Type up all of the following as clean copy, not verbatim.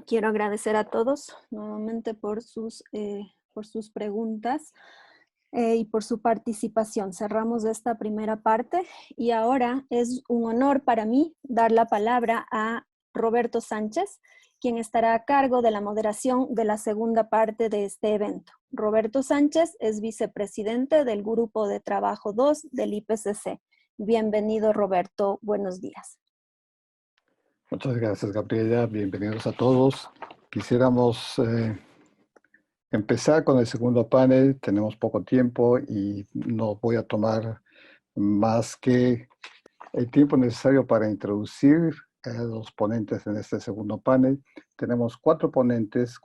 Quiero agradecer a todos nuevamente por sus preguntas y por su participación. Cerramos esta primera parte y ahora es un honor para mí dar la palabra a Roberto Sánchez, quien estará a cargo de la moderación de la segunda parte de este evento. Roberto Sánchez es vicepresidente del Grupo de Trabajo 2 del IPCC. Bienvenido, Roberto. Buenos días. Muchas gracias, Gabriela. Bienvenidos a todos. Quisiéramos empezar con el segundo panel. Tenemos poco tiempo y no voy a tomar más que el tiempo necesario para introducir a los ponentes en este segundo panel. Tenemos cuatro ponentes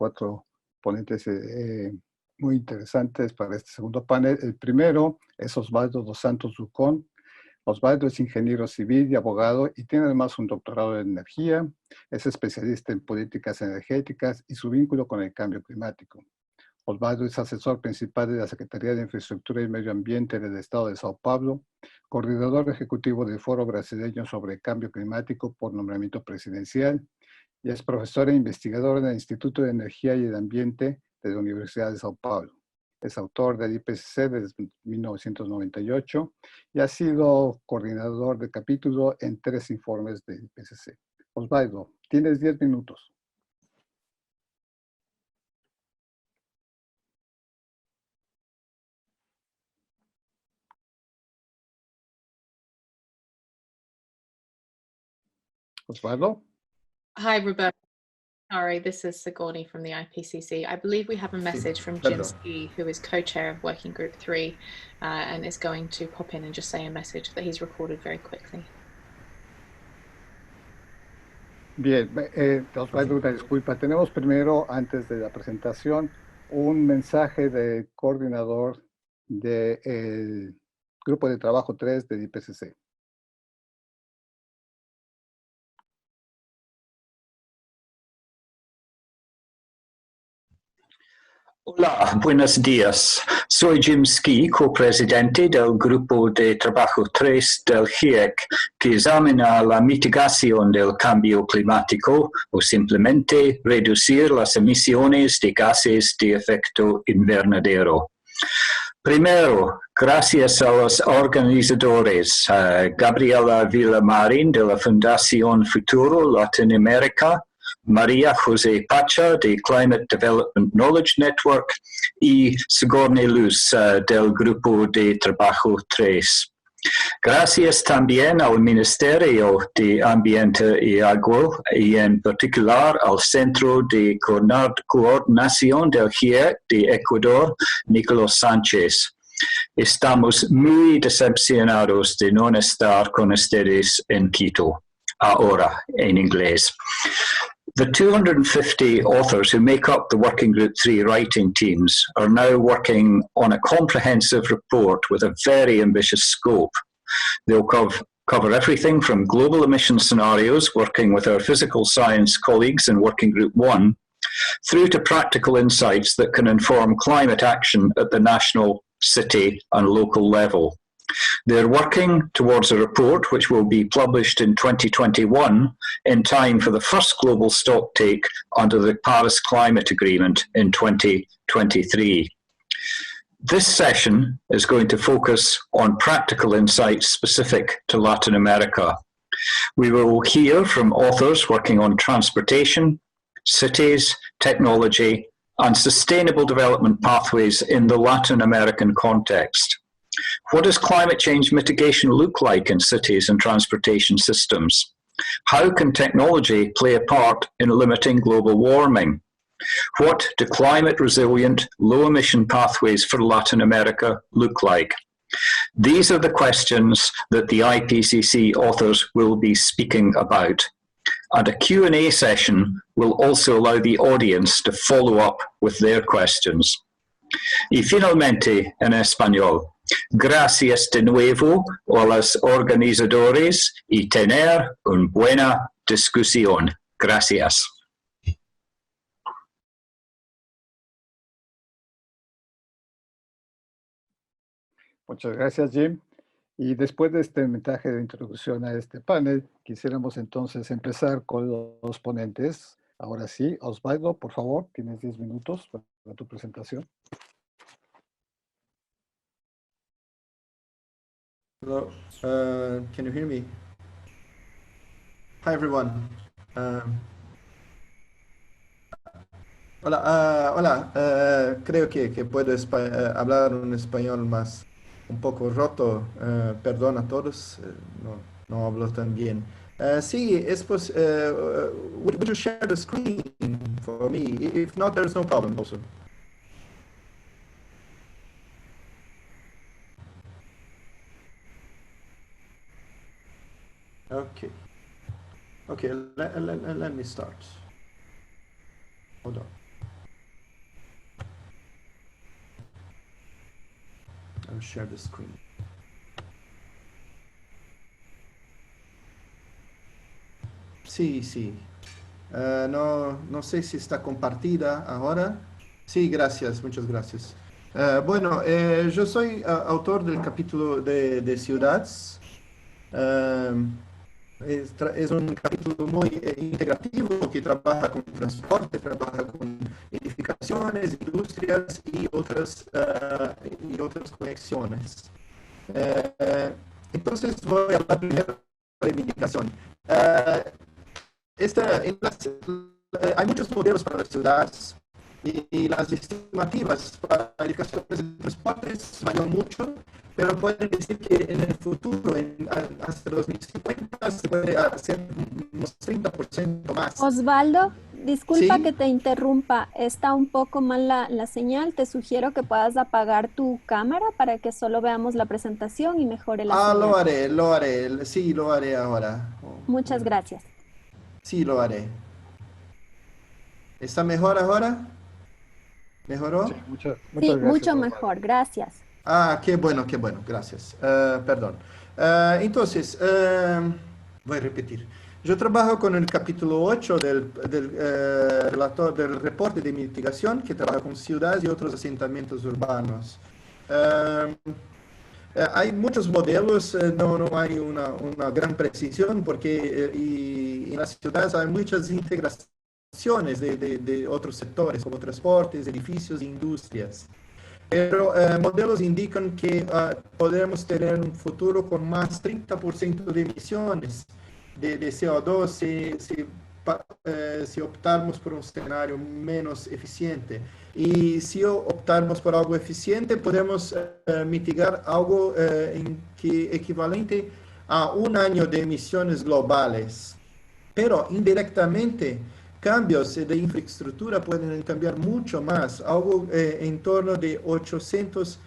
muy interesantes para este segundo panel. El primero es Osvaldo dos Santos Ducón. Osvaldo es ingeniero civil y abogado y tiene además un doctorado en energía. Es especialista en políticas energéticas y su vínculo con el cambio climático. Osvaldo es asesor principal de la Secretaría de Infraestructura y Medio Ambiente del Estado de Sao Paulo, coordinador ejecutivo del Foro Brasileño sobre el Cambio Climático por nombramiento presidencial y es profesor e investigador en el Instituto de Energía y el Ambiente de la Universidad de Sao Paulo. Es autor del IPCC desde 1998 y ha sido coordinador de capítulo en 3 informes del IPCC. Osvaldo, tienes 10 minutos. Osvaldo? Hi, Roberto. Sorry, this is Sigourney from the IPCC. I believe we have a message from Jim Ski, who is co-chair of Working Group 3, and is going to pop in and just say a message that he's recorded very quickly. Bien, Osvaldo, una disculpa. Tenemos primero, antes de la presentación, un mensaje del coordinador del Grupo de Trabajo 3 del IPCC. Hola, buenos días. Soy Jim Ski, copresidente del Grupo de Trabajo 3 del GIEC, que examina la mitigación del cambio climático o simplemente reducir las emisiones de gases de efecto invernadero. Primero, gracias a los organizadores, Gabriela Villamarín de la Fundación Futuro Latinoamérica, María José Pacha de Climate Development Knowledge Network y Sigourney Luz del Grupo de Trabajo 3. Gracias también al Ministerio de Ambiente y Agua y en particular al Centro de Coordinación del GIEC de Ecuador, Nicolás Sánchez. Estamos muy decepcionados de no estar con ustedes en Quito, ahora en inglés. The 250 authors who make up the Working Group 3 writing teams are now working on a comprehensive report with a very ambitious scope. They'll cover everything from global emission scenarios, working with our physical science colleagues in Working Group 1, through to practical insights that can inform climate action at the national, city, and local level. They're working towards a report which will be published in 2021 in time for the first global stocktake under the Paris Climate Agreement in 2023. This session is going to focus on practical insights specific to Latin America. We will hear from authors working on transportation, cities, technology, and sustainable development pathways in the Latin American context. What does climate change mitigation look like in cities and transportation systems? How can technology play a part in limiting global warming? What do climate-resilient, low-emission pathways for Latin America look like? These are the questions that the IPCC authors will be speaking about. And a Q&A session will also allow the audience to follow up with their questions. Y finalmente, en español, gracias de nuevo a los organizadores y tener una buena discusión. Gracias. Muchas gracias, Jim. Y después de este mensaje de introducción a este panel, quisiéramos entonces empezar con los ponentes. Ahora sí, Osvaldo, por favor, tienes 10 minutos para tu presentación. Hello, can you hear me? Hi everyone. Hola, creo que puedo hablar un español más un poco roto. Perdón a todos, no hablo tan bien. Sí, would you share the screen for me? If not, there's no problem also. Okay. Okay, let me start. Hold on. I'll share the screen. Sí, sí. No sé si está compartida ahora. Sí, gracias, muchas gracias. Bueno, yo soy autor del capítulo de ciudades. Es un capítulo muy integrativo que trabaja con transporte, trabaja con edificaciones, industrias y otras conexiones. Entonces voy a hablar primero de mitigación. Hay muchos modelos para las ciudades y las estimativas para edificaciones de transportes varían mucho, pero pueden decir que en el futuro, hasta 2050, se puede hacer unos 30% más. Osvaldo, disculpa ¿Sí? que te interrumpa, está un poco mal la señal, te sugiero que puedas apagar tu cámara para que solo veamos la presentación y mejore la señal. Lo haré, sí, lo haré ahora. Muchas gracias. Sí, lo haré. ¿Está mejor ahora? ¿Mejoró? Sí, muchas Sí, gracias, mucho Osvaldo. mejor, gracias. Qué bueno, gracias. Perdón. Entonces, voy a repetir. Yo trabajo con el capítulo 8 del reporte de mitigación, que trabaja con ciudades y otros asentamientos urbanos. Hay muchos modelos, no hay una gran precisión, porque y en las ciudades hay muchas integraciones de otros sectores, como transportes, edificios e industrias. Pero modelos indican que podremos tener un futuro con más 30% de emisiones de CO2 si optamos por un escenario menos eficiente. Y si optamos por algo eficiente, podemos mitigar algo equivalente a un año de emisiones globales. Pero indirectamente, cambios de infraestructura pueden cambiar mucho más, algo en torno de 800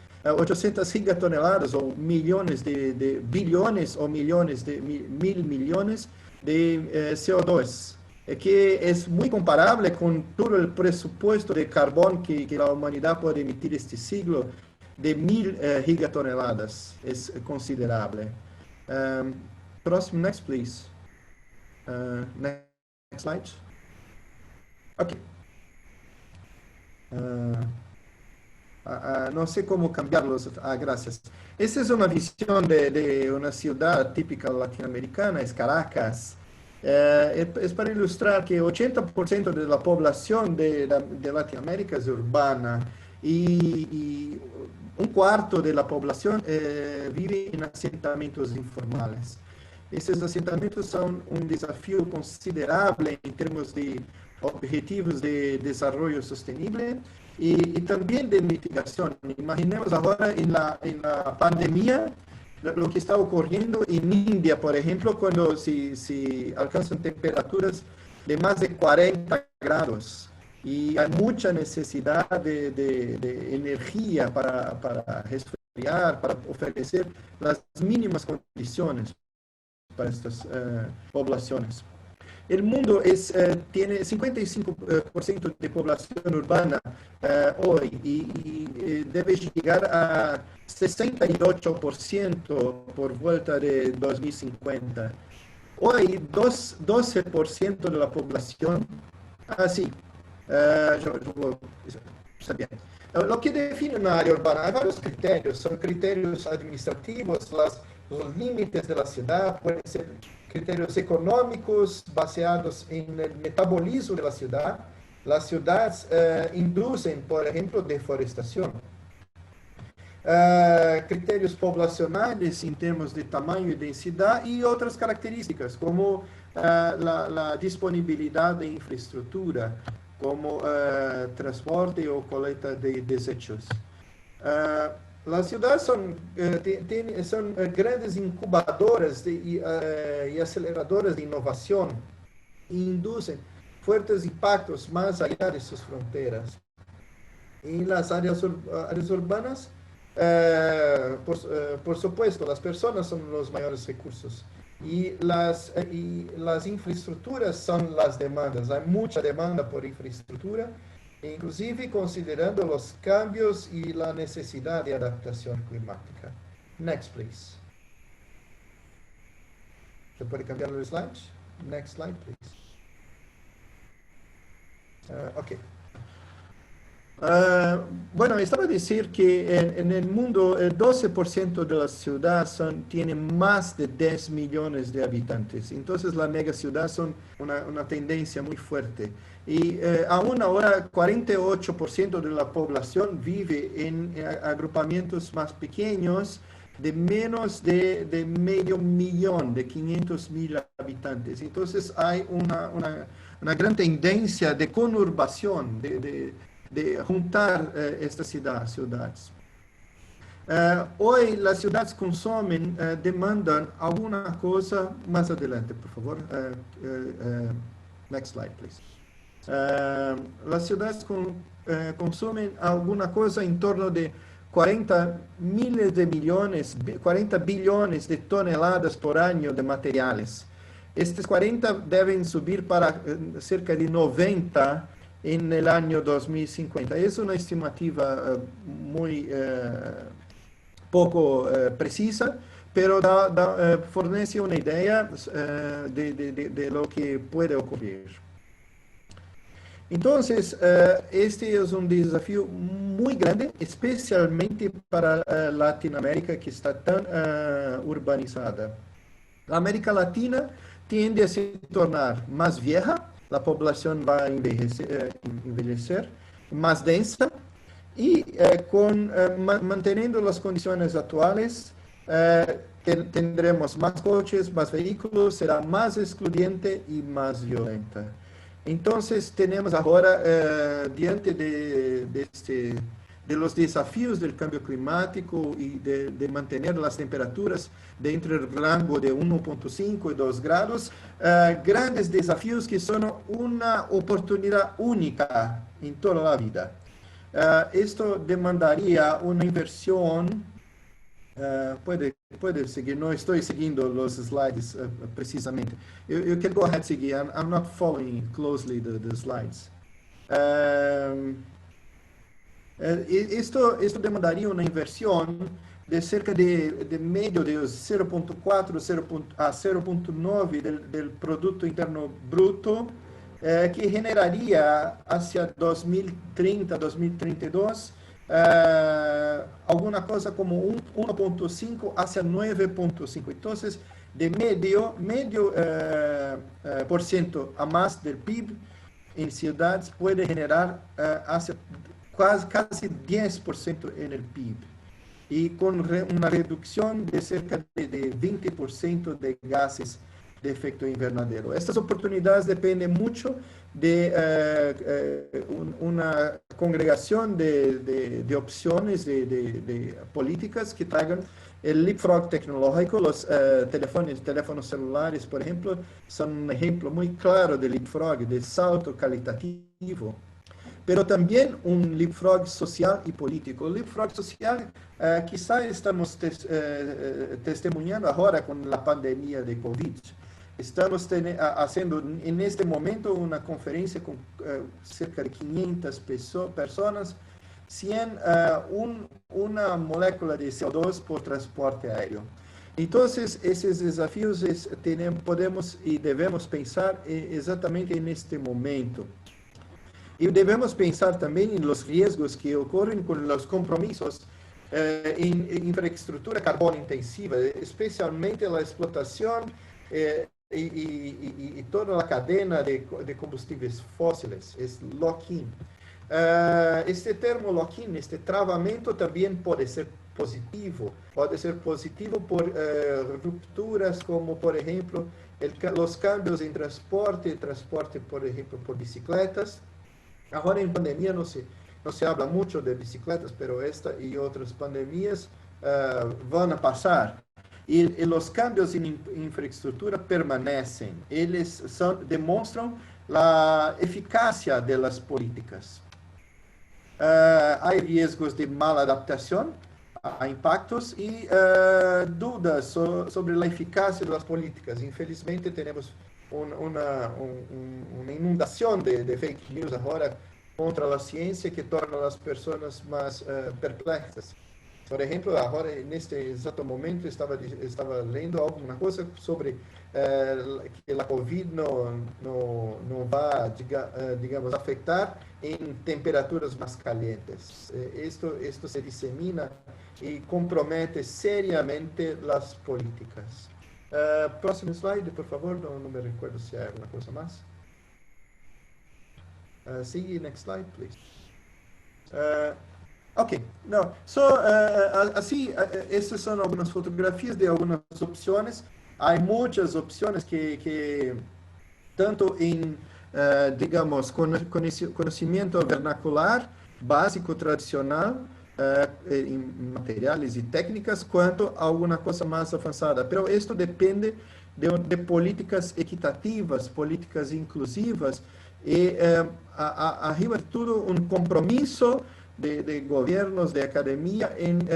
gigatoneladas o millones de billones o millones de mil millones de CO2, que es muy comparable con todo el presupuesto de carbón que la humanidad puede emitir este siglo, de 1000 gigatoneladas. Es considerable. Próximo, next, please. Next slide. Ok. No sé cómo cambiarlos. Gracias. Esta es una visión de una ciudad típica latinoamericana, es Caracas. Es para ilustrar que 80% de la población de Latinoamérica es urbana y un cuarto de la población vive en asentamientos informales. Esses asentamientos são desafio considerável em termos de objetivos de desenvolvimento sustentável e também de mitigação. Imaginemos agora em la pandemia lo que está ocorrendo en India, por ejemplo, cuando se alcanzan temperaturas de más de 40 grados y hay mucha necesidad de energía para resfriar, para ofrecer las mínimas condiciones para estas poblaciones. El mundo tiene 55% de población urbana hoy y debe llegar a 68% por vuelta de 2050. Hoy 12% de la población, está bien. Lo que define una área urbana, hay varios criterios, son criterios administrativos, los límites de la ciudad, pueden ser criterios económicos basados en el metabolismo de la ciudad. Las ciudades inducen, por ejemplo, deforestación. Criterios poblacionales en términos de tamaño y densidad y otras características como la disponibilidad de infraestructura, como transporte o colecta de desechos. Las ciudades son grandes incubadoras y aceleradoras de innovación e inducen fuertes impactos más allá de sus fronteras. En las áreas urbanas, por supuesto, las personas son los mayores recursos y las infraestructuras son las demandas. Hay mucha demanda por infraestructura, inclusive considerando los cambios y la necesidad de adaptación climática. Next, please. ¿Se puede cambiar el slide? Next slide, please. Ok. Bueno, estaba a decir que en el mundo el 12% de las ciudades tienen más de 10 millones de habitantes. Entonces las megaciudades son una tendencia muy fuerte. Y aún ahora 48% de la población vive en agrupamientos más pequeños de menos de medio millón, de 500.000 habitantes. Entonces hay una gran tendencia de conurbación, de juntar estas ciudades. Hoy las ciudades consumen, demandan alguna cosa, más adelante, por favor. Next slide, please. Las ciudades consumen alguna cosa en torno de 40 billones de toneladas por año de materiales. Estos 40 deben subir para cerca de 90 en el año 2050. Es una estimativa muy poco precisa, pero fornece una idea de lo que puede ocurrir. Entonces, este es un desafío muy grande, especialmente para Latinoamérica, que está tan urbanizada. La América Latina tiende a se tornar más vieja, la población va a envejecer, más densa, y manteniendo las condiciones actuales, tendremos más coches, más vehículos, será más excluyente y más violenta. Entonces, tenemos ahora, diante de los desafíos del cambio climático y de mantener las temperaturas dentro del rango de 1.5 y 2 grados, grandes desafíos que son una oportunidad única en toda la vida. Esto demandaría una inversión. Puede seguir, no estoy siguiendo los slides precisamente. You can go ahead, seguir. I'm not following closely the slides. Esto demandaría una inversión de cerca de medio de 0.4 a 0.9 del Producto Interno Bruto, que generaría hacia 2030, 2032, alguna cosa como 1.5 hacia 9.5. Entonces, de medio por ciento a más del PIB en ciudades puede generar hacia casi 10% en el PIB. Y con una reducción de cerca de 20% de gases de efecto invernadero. Estas oportunidades dependen mucho de una congregación de opciones, de políticas que traigan el leapfrog tecnológico. Los teléfonos celulares, por ejemplo, son un ejemplo muy claro de leapfrog, de salto calitativo. Pero también un leapfrog social y político. El leapfrog social quizá estamos testemunhando ahora con la pandemia de COVID. Estamos haciendo en este momento una conferencia con cerca de 500 personas, 100 una molécula de CO2 por transporte aéreo. Entonces, esos desafíos podemos y debemos pensar exactamente en este momento. Y debemos pensar también en los riesgos que ocurren con los compromisos en infraestructura carbono intensiva, especialmente la explotación y toda la cadena de combustibles fósiles, es lock-in. Este termo lock-in, este travamento también puede ser positivo por rupturas como, por ejemplo, los cambios en transporte, por ejemplo, por bicicletas. Ahora en pandemia no se habla mucho de bicicletas, pero esta y otras pandemias van a pasar. Y los cambios en infraestructura permanecen. Ellos demuestran la eficacia de las políticas. Hay riesgos de mala adaptación a impactos y dudas sobre la eficacia de las políticas. Infelizmente tenemos una inundación de fake news ahora contra la ciencia que torna a las personas más perplexas. Por ejemplo, ahora en este exato momento estaba leyendo alguna cosa sobre que la COVID no va, digamos, afectar en temperaturas más calientes. Esto se disemina y compromete seriamente las políticas. Próximo slide, por favor. No me recuerdo si hay alguna cosa más. Sí, next slide, please. Ok, no. Así, estas son algunas fotografías de algunas opciones. Hay muchas opciones que tanto en, digamos, conocimiento vernacular, básico, tradicional, en materiales y técnicas, cuanto a alguna cosa más avanzada. Pero esto depende de políticas equitativas, políticas inclusivas y, arriba de todo, un compromiso de gobiernos, de academia, en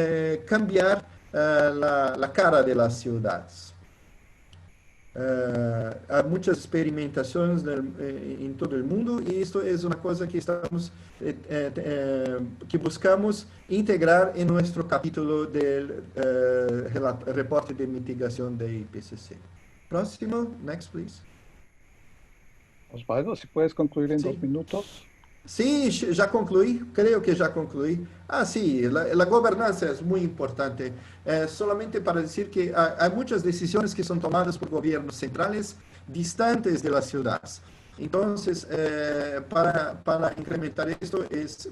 cambiar la cara de las ciudades. Hay muchas experimentaciones en todo el mundo y esto es una cosa que que buscamos integrar en nuestro capítulo del reporte de mitigación de IPCC. Próximo, next please. Osvaldo, si puedes concluir en 2 minutos. Sí, ya concluí, creo que ya concluí. Sí, la gobernanza es muy importante. Solamente para decir que hay muchas decisiones que son tomadas por gobiernos centrales distantes de las ciudades. Entonces, para incrementar esto es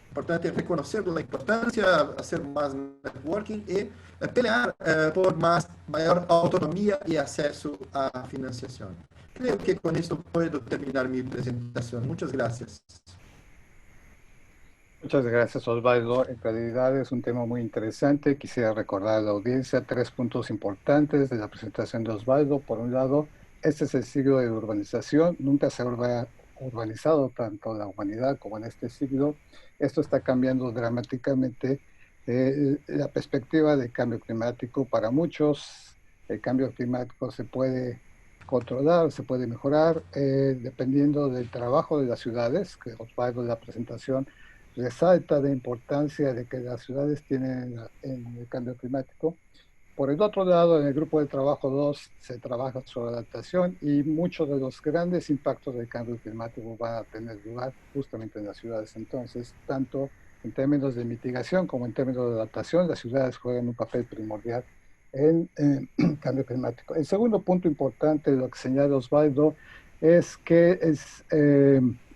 importante reconocer la importancia, hacer más networking y pelear por mayor autonomía y acceso a financiación. Creo que con esto puedo terminar mi presentación. Muchas gracias. Muchas gracias, Osvaldo. En realidad es un tema muy interesante. Quisiera recordar a la audiencia 3 puntos importantes de la presentación de Osvaldo. Por un lado, este es el siglo de urbanización. Nunca se ha urbanizado tanto la humanidad como en este siglo. Esto está cambiando dramáticamente la perspectiva del cambio climático. Para muchos, el cambio climático se puede controlar, se puede mejorar, dependiendo del trabajo de las ciudades, que Osvaldo en la presentación resalta la importancia de que las ciudades tienen en el cambio climático. Por el otro lado, en el grupo de trabajo 2 se trabaja sobre adaptación y muchos de los grandes impactos del cambio climático van a tener lugar justamente en las ciudades. Entonces, tanto en términos de mitigación como en términos de adaptación, las ciudades juegan un papel primordial en cambio climático. El segundo punto importante de lo que señala Osvaldo es que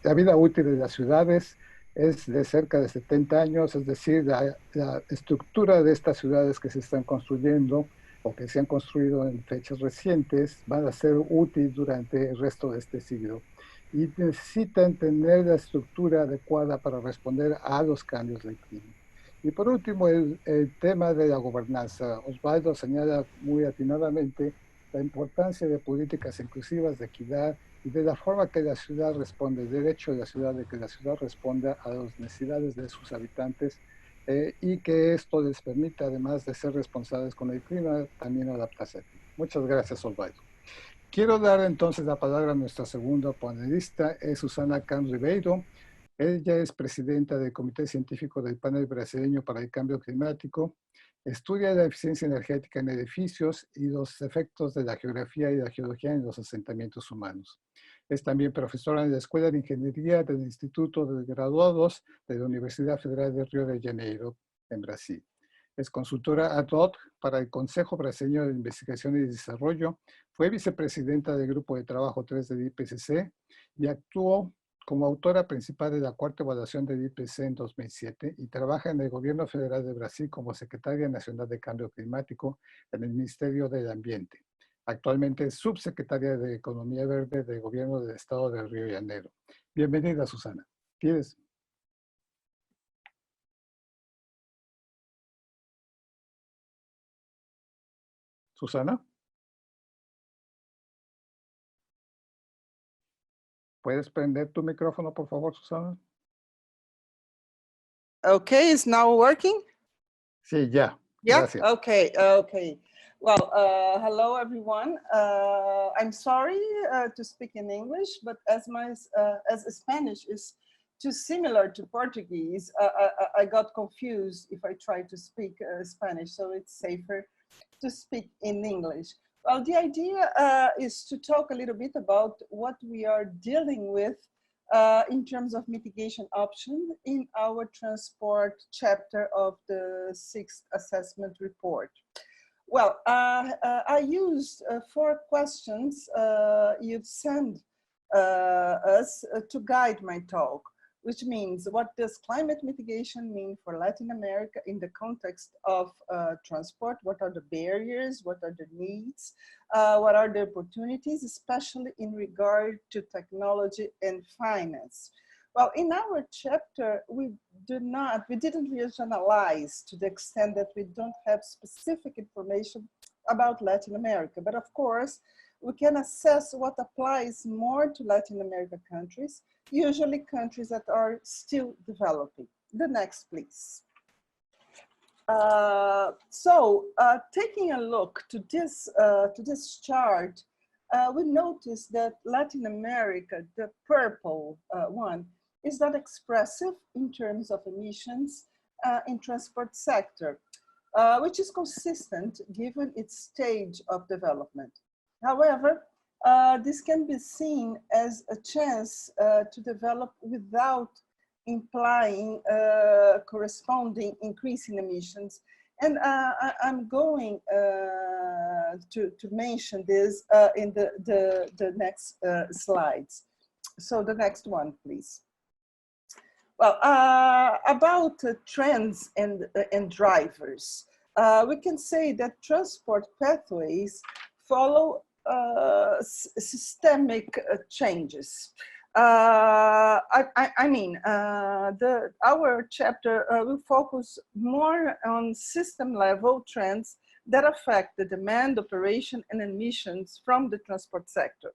la vida útil de las ciudades es de cerca de 70 años, es decir, la estructura de estas ciudades que se están construyendo o que se han construido en fechas recientes van a ser útiles durante el resto de este siglo y necesitan tener la estructura adecuada para responder a los cambios del clima. Y por último, el tema de la gobernanza. Osvaldo señala muy atinadamente la importancia de políticas inclusivas, de equidad y de la forma que la ciudad responde, el derecho de la ciudad de que la ciudad responda a las necesidades de sus habitantes y que esto les permita, además de ser responsables con el clima, también adaptarse. Muchas gracias, Osvaldo. Quiero dar entonces la palabra a nuestra segunda panelista, es Susana Can Ribeiro. Ella es presidenta del Comité Científico del Panel Brasileño para el Cambio Climático. Estudia la eficiencia energética en edificios y los efectos de la geografía y la geología en los asentamientos humanos. Es también profesora en la Escuela de Ingeniería del Instituto de Graduados de la Universidad Federal de Río de Janeiro, en Brasil. Es consultora ad hoc para el Consejo Brasileño de Investigación y Desarrollo, fue vicepresidenta del Grupo de Trabajo 3 del IPCC y actuó como autora principal de la cuarta evaluación del IPCC en 2007 y trabaja en el Gobierno Federal de Brasil como Secretaria Nacional de Cambio Climático en el Ministerio del Ambiente. Actualmente es subsecretaria de Economía Verde del Gobierno del Estado de Río de Janeiro. Bienvenida, Susana. ¿Quieres? Susana. ¿Puedes prender tu micrófono, por favor, Susana? Okay, it's now working? Sí, ya. Yeah, Gracias. okay, okay. Well, hello everyone. I'm sorry to speak in English, but as Spanish is too similar to Portuguese, I got confused if I try to speak Spanish, so it's safer to speak in English. Well, the idea is to talk a little bit about what we are dealing with in terms of mitigation option in our transport chapter of the 6th assessment report. Well, I used 4 questions you've sent us to guide my talk, which means what does climate mitigation mean for Latin America in the context of transport? What are the barriers? What are the needs? What are the opportunities, especially in regard to technology and finance? Well, in our chapter, we didn't regionalize to the extent that we don't have specific information about Latin America. But of course, we can assess what applies more to Latin American countries, usually countries that are still developing. The next, please. Taking a look to this chart, we notice that Latin America, the purple one, is not expressive in terms of emissions in transport sector, which is consistent given its stage of development. However, this can be seen as a chance to develop without implying corresponding increase in emissions. And I'm going to mention this in the next slides. So the next one, please. Well, about trends and drivers, we can say that transport pathways follow systemic changes. Our chapter will focus more on system level trends that affect the demand, operation, and emissions from the transport sector.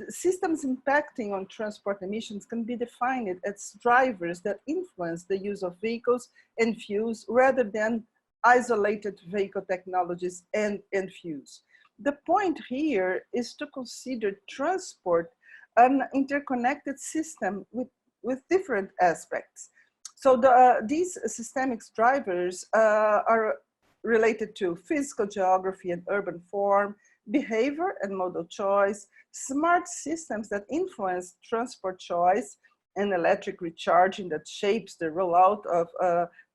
Systems impacting on transport emissions can be defined as drivers that influence the use of vehicles and fuels rather than isolated vehicle technologies and fuels. The point here is to consider transport an interconnected system with different aspects. So these systemic drivers are related to physical geography and urban form, behavior and modal choice, smart systems that influence transport choice, and electric recharging that shapes the rollout of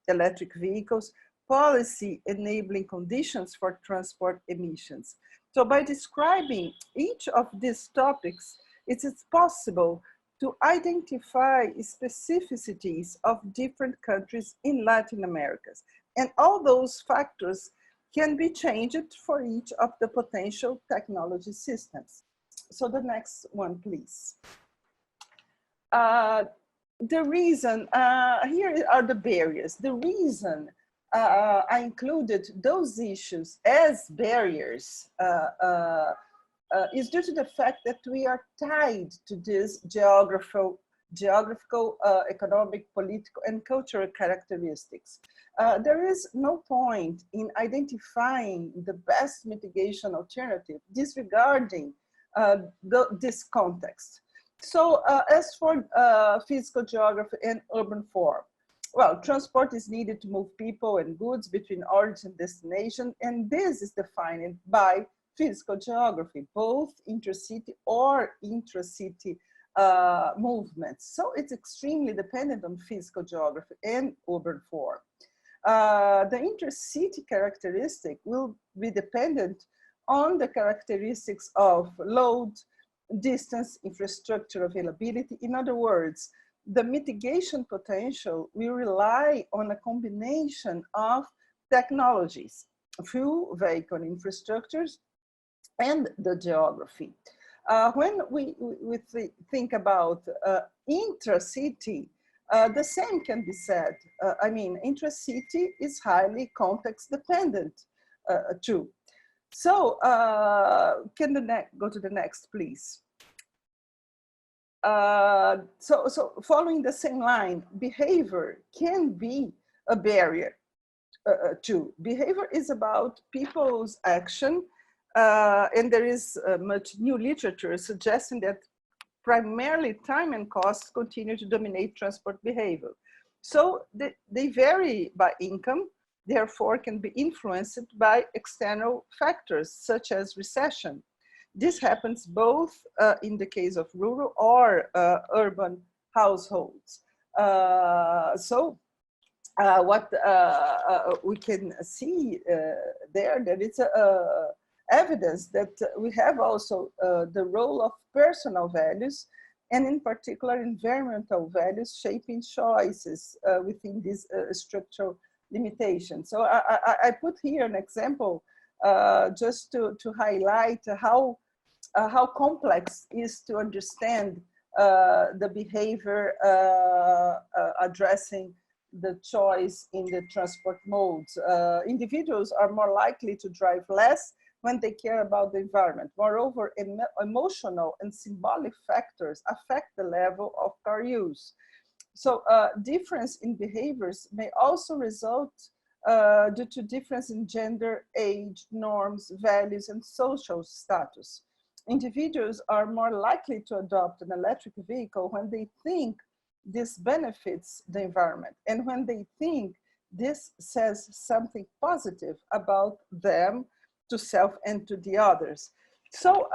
electric vehicles, policy enabling conditions for transport emissions. So by describing each of these topics, it is possible to identify specificities of different countries in Latin America. And all those factors can be changed for each of the potential technology systems. So the next one, please. The reason, here are the barriers. The reason I included those issues as barriers is due to the fact that we are tied to this geographical, economic, political, and cultural characteristics. There is no point in identifying the best mitigation alternative disregarding this context. So as for physical geography and urban form, well, transport is needed to move people and goods between origin and destination, and this is defined by physical geography, both intercity or intracity movements. So it's extremely dependent on physical geography and urban form. the intercity characteristic will be dependent on the characteristics of load, distance, infrastructure availability. In other words, the mitigation potential will rely on a combination of technologies, fuel vehicle infrastructures, and the geography. When we think about intracity, the same can be said. I mean, intracity is highly context dependent too. So can go to the next, please? So following the same line, behavior can be a barrier too. Behavior is about people's action, and there is much new literature suggesting that primarily time and costs continue to dominate transport behavior. So they vary by income, therefore can be influenced by external factors such as recession. This happens both in the case of rural or urban households. What we can see there, that it's evidence that we have also the role of personal values, and in particular environmental values shaping choices within these structural limitations. So I put here an example just to highlight how complex is to understand the behavior addressing the choice in the transport modes. Individuals are more likely to drive less when they care about the environment. Moreover, emotional and symbolic factors affect the level of car use. So difference in behaviors may also result due to difference in gender, age, norms, values, and social status. Individuals are more likely to adopt an electric vehicle when they think this benefits the environment, and when they think this says something positive about them to self and to the others. So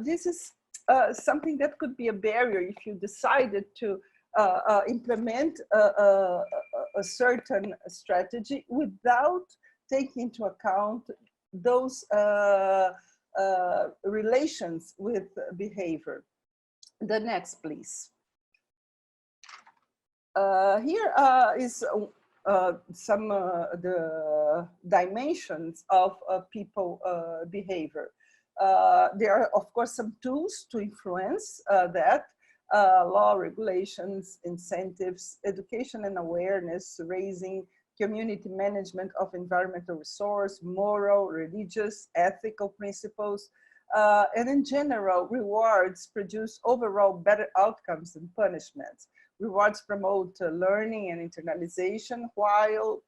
this is something that could be a barrier if you decided to implement a certain strategy without taking into account those relations with behavior. The next, please. Here is some the dimensions of people behavior. There are, of course, some tools to influence that. Law, regulations, incentives, education and awareness, raising, community management of environmental resource, moral, religious, ethical principles, and in general, rewards produce overall better outcomes than punishments. Rewards promote learning and internalization, while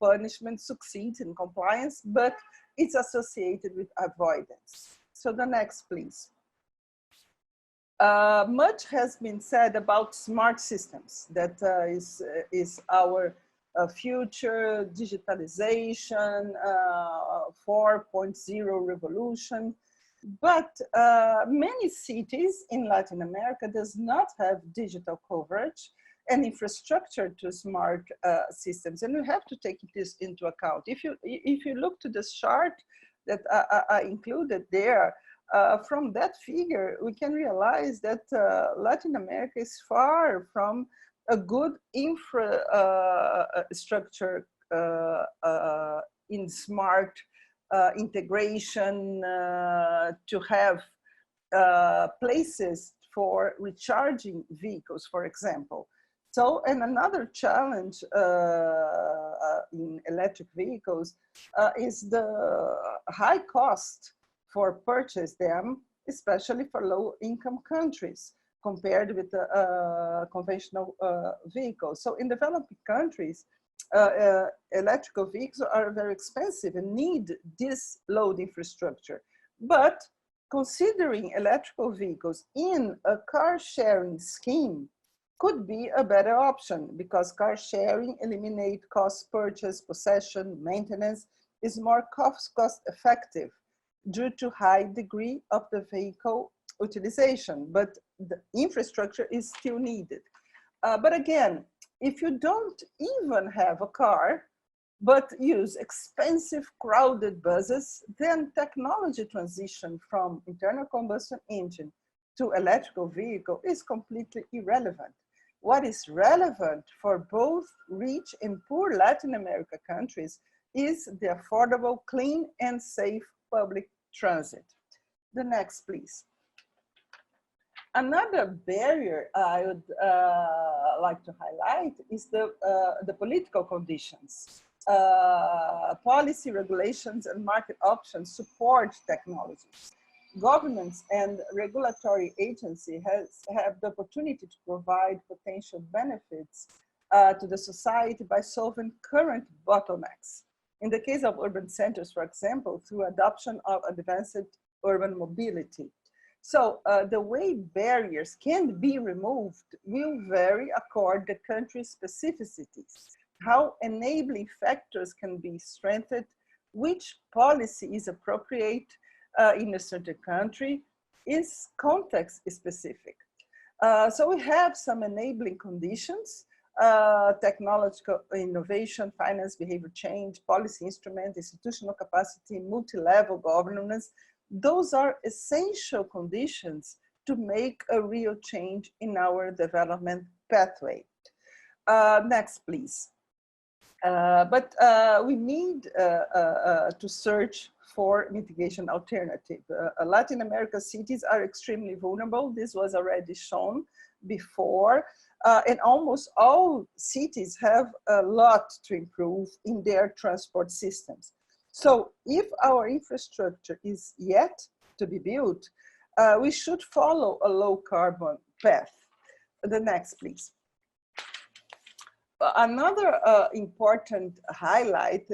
punishment succeeds in compliance, but it's associated with avoidance. So the next, please. Much has been said about smart systems. That is our future digitalization, 4.0 revolution. But many cities in Latin America does not have digital coverage and infrastructure to smart systems, and we have to take this into account. If you look to this chart that I included there, from that figure, we can realize that Latin America is far from a good infrastructure in smart integration, to have places for recharging vehicles, for example. So, and another challenge in electric vehicles is the high cost for purchase them, especially for low-income countries, compared with conventional vehicles. So in developing countries, electrical vehicles are very expensive and need this load infrastructure. But considering electrical vehicles in a car sharing scheme could be a better option, because car sharing eliminates cost purchase, possession, maintenance, is more cost effective due to high degree of the vehicle utilization, but the infrastructure is still needed. But again, if you don't even have a car, but use expensive, crowded buses, then technology transition from internal combustion engine to electrical vehicle is completely irrelevant. What is relevant for both rich and poor Latin America countries is the affordable, clean, and safe public transit. The next, please. Another barrier I would like to highlight is the political conditions. Policy, regulations, and market options support technologies. Governments and regulatory agencies have the opportunity to provide potential benefits to the society by solving current bottlenecks. In the case of urban centers, for example, through adoption of advanced urban mobility. So the way barriers can be removed will vary according to the country's specificities, how enabling factors can be strengthened, which policy is appropriate in a certain country is context specific. So we have some enabling conditions, technological innovation, finance, behavior change, policy instrument, institutional capacity, multi-level governance. Those are essential conditions to make a real change in our development pathway. Next, please. But we need to search for mitigation alternative. Latin America cities are extremely vulnerable. This was already shown before. And almost all cities have a lot to improve in their transport systems. So if our infrastructure is yet to be built, we should follow a low carbon path. The next, please. Another important highlight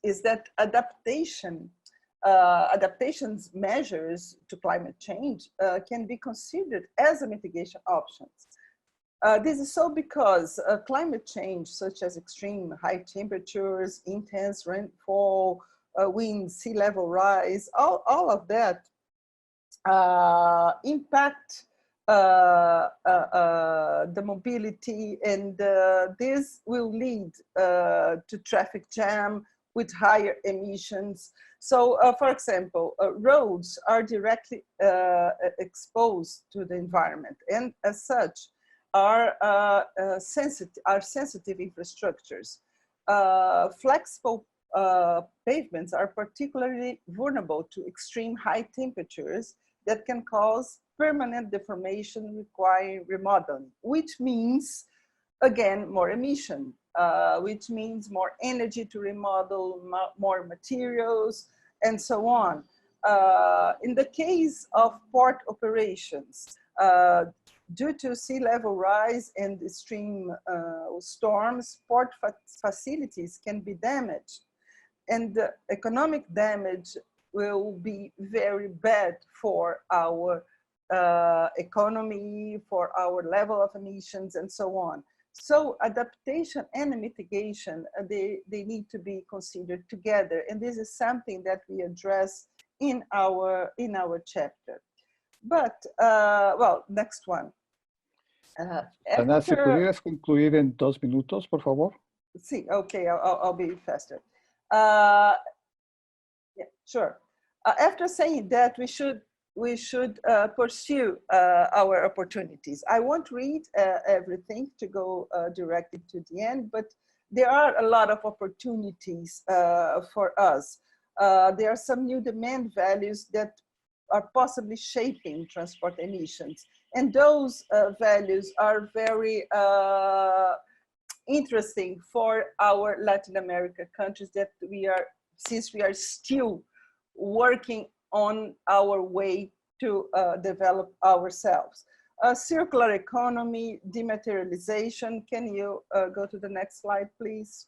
is that adaptations measures to climate change can be considered as a mitigation options. This is so because climate change, such as extreme high temperatures, intense rainfall, winds, sea level rise, all of that impact the mobility, and this will lead to traffic jam with higher emissions. So, for example, roads are directly exposed to the environment, and as such, are sensitive infrastructures. Flexible pavements are particularly vulnerable to extreme high temperatures that can cause permanent deformation requiring remodeling, which means, again, more emission, which means more energy to remodel, more materials, and so on. In the case of port operations, due to sea level rise and extreme storms, port facilities can be damaged, and the economic damage will be very bad for our economy, for our level of emissions, and so on. So adaptation and mitigation, they need to be considered together, and this is something that we address in our chapter. But, well, next one. Ana, ¿se pudieras concluir en 2 minutos, por favor? Sí, okay, I'll be faster. Yeah, sure. After saying that, we should pursue our opportunities. I won't read everything to go directly to the end, but there are a lot of opportunities for us. There are some new demand values that are possibly shaping transport emissions. And those values are very interesting for our Latin America countries that since we are still working on our way to develop ourselves. Circular economy, dematerialization. Can you go to the next slide, please?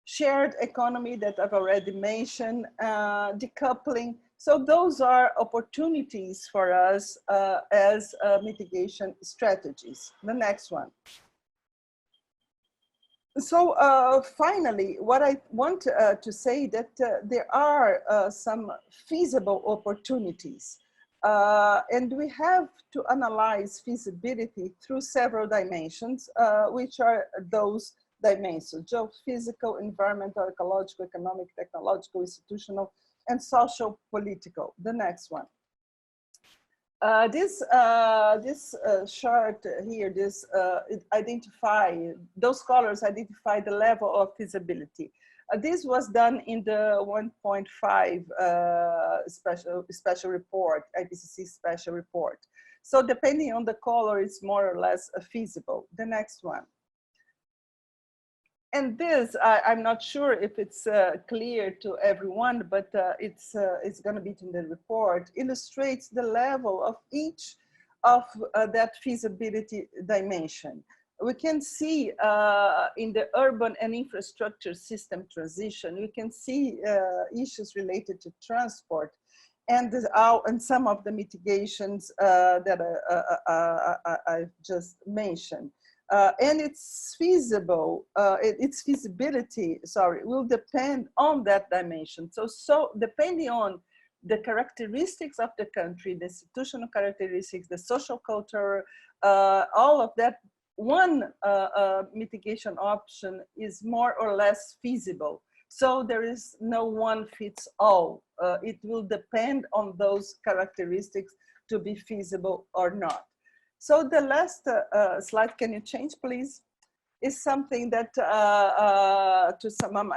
Shared economy that I've already mentioned, decoupling. So those are opportunities for us as mitigation strategies. The next one. So finally, what I want to say that there are some feasible opportunities, and we have to analyze feasibility through several dimensions, which are those dimensions: geophysical, environmental, ecological, economic, technological, institutional, and social political. The next one. This chart here, those colors identify the level of feasibility. This was done in the 1.5 special report, IPCC special report. So depending on the color, it's more or less feasible. The next one. And this, I'm not sure if it's clear to everyone, but it's going to be in the report, illustrates the level of each of that feasibility dimension. We can see in the urban and infrastructure system transition, we can see issues related to transport and some of the mitigations that I just mentioned. And its feasibility, will depend on that dimension. So depending on the characteristics of the country, the institutional characteristics, the social culture, all of that, one mitigation option is more or less feasible. So there is no one fits all. It will depend on those characteristics to be feasible or not. So the last slide, can you change, please? Is something that to some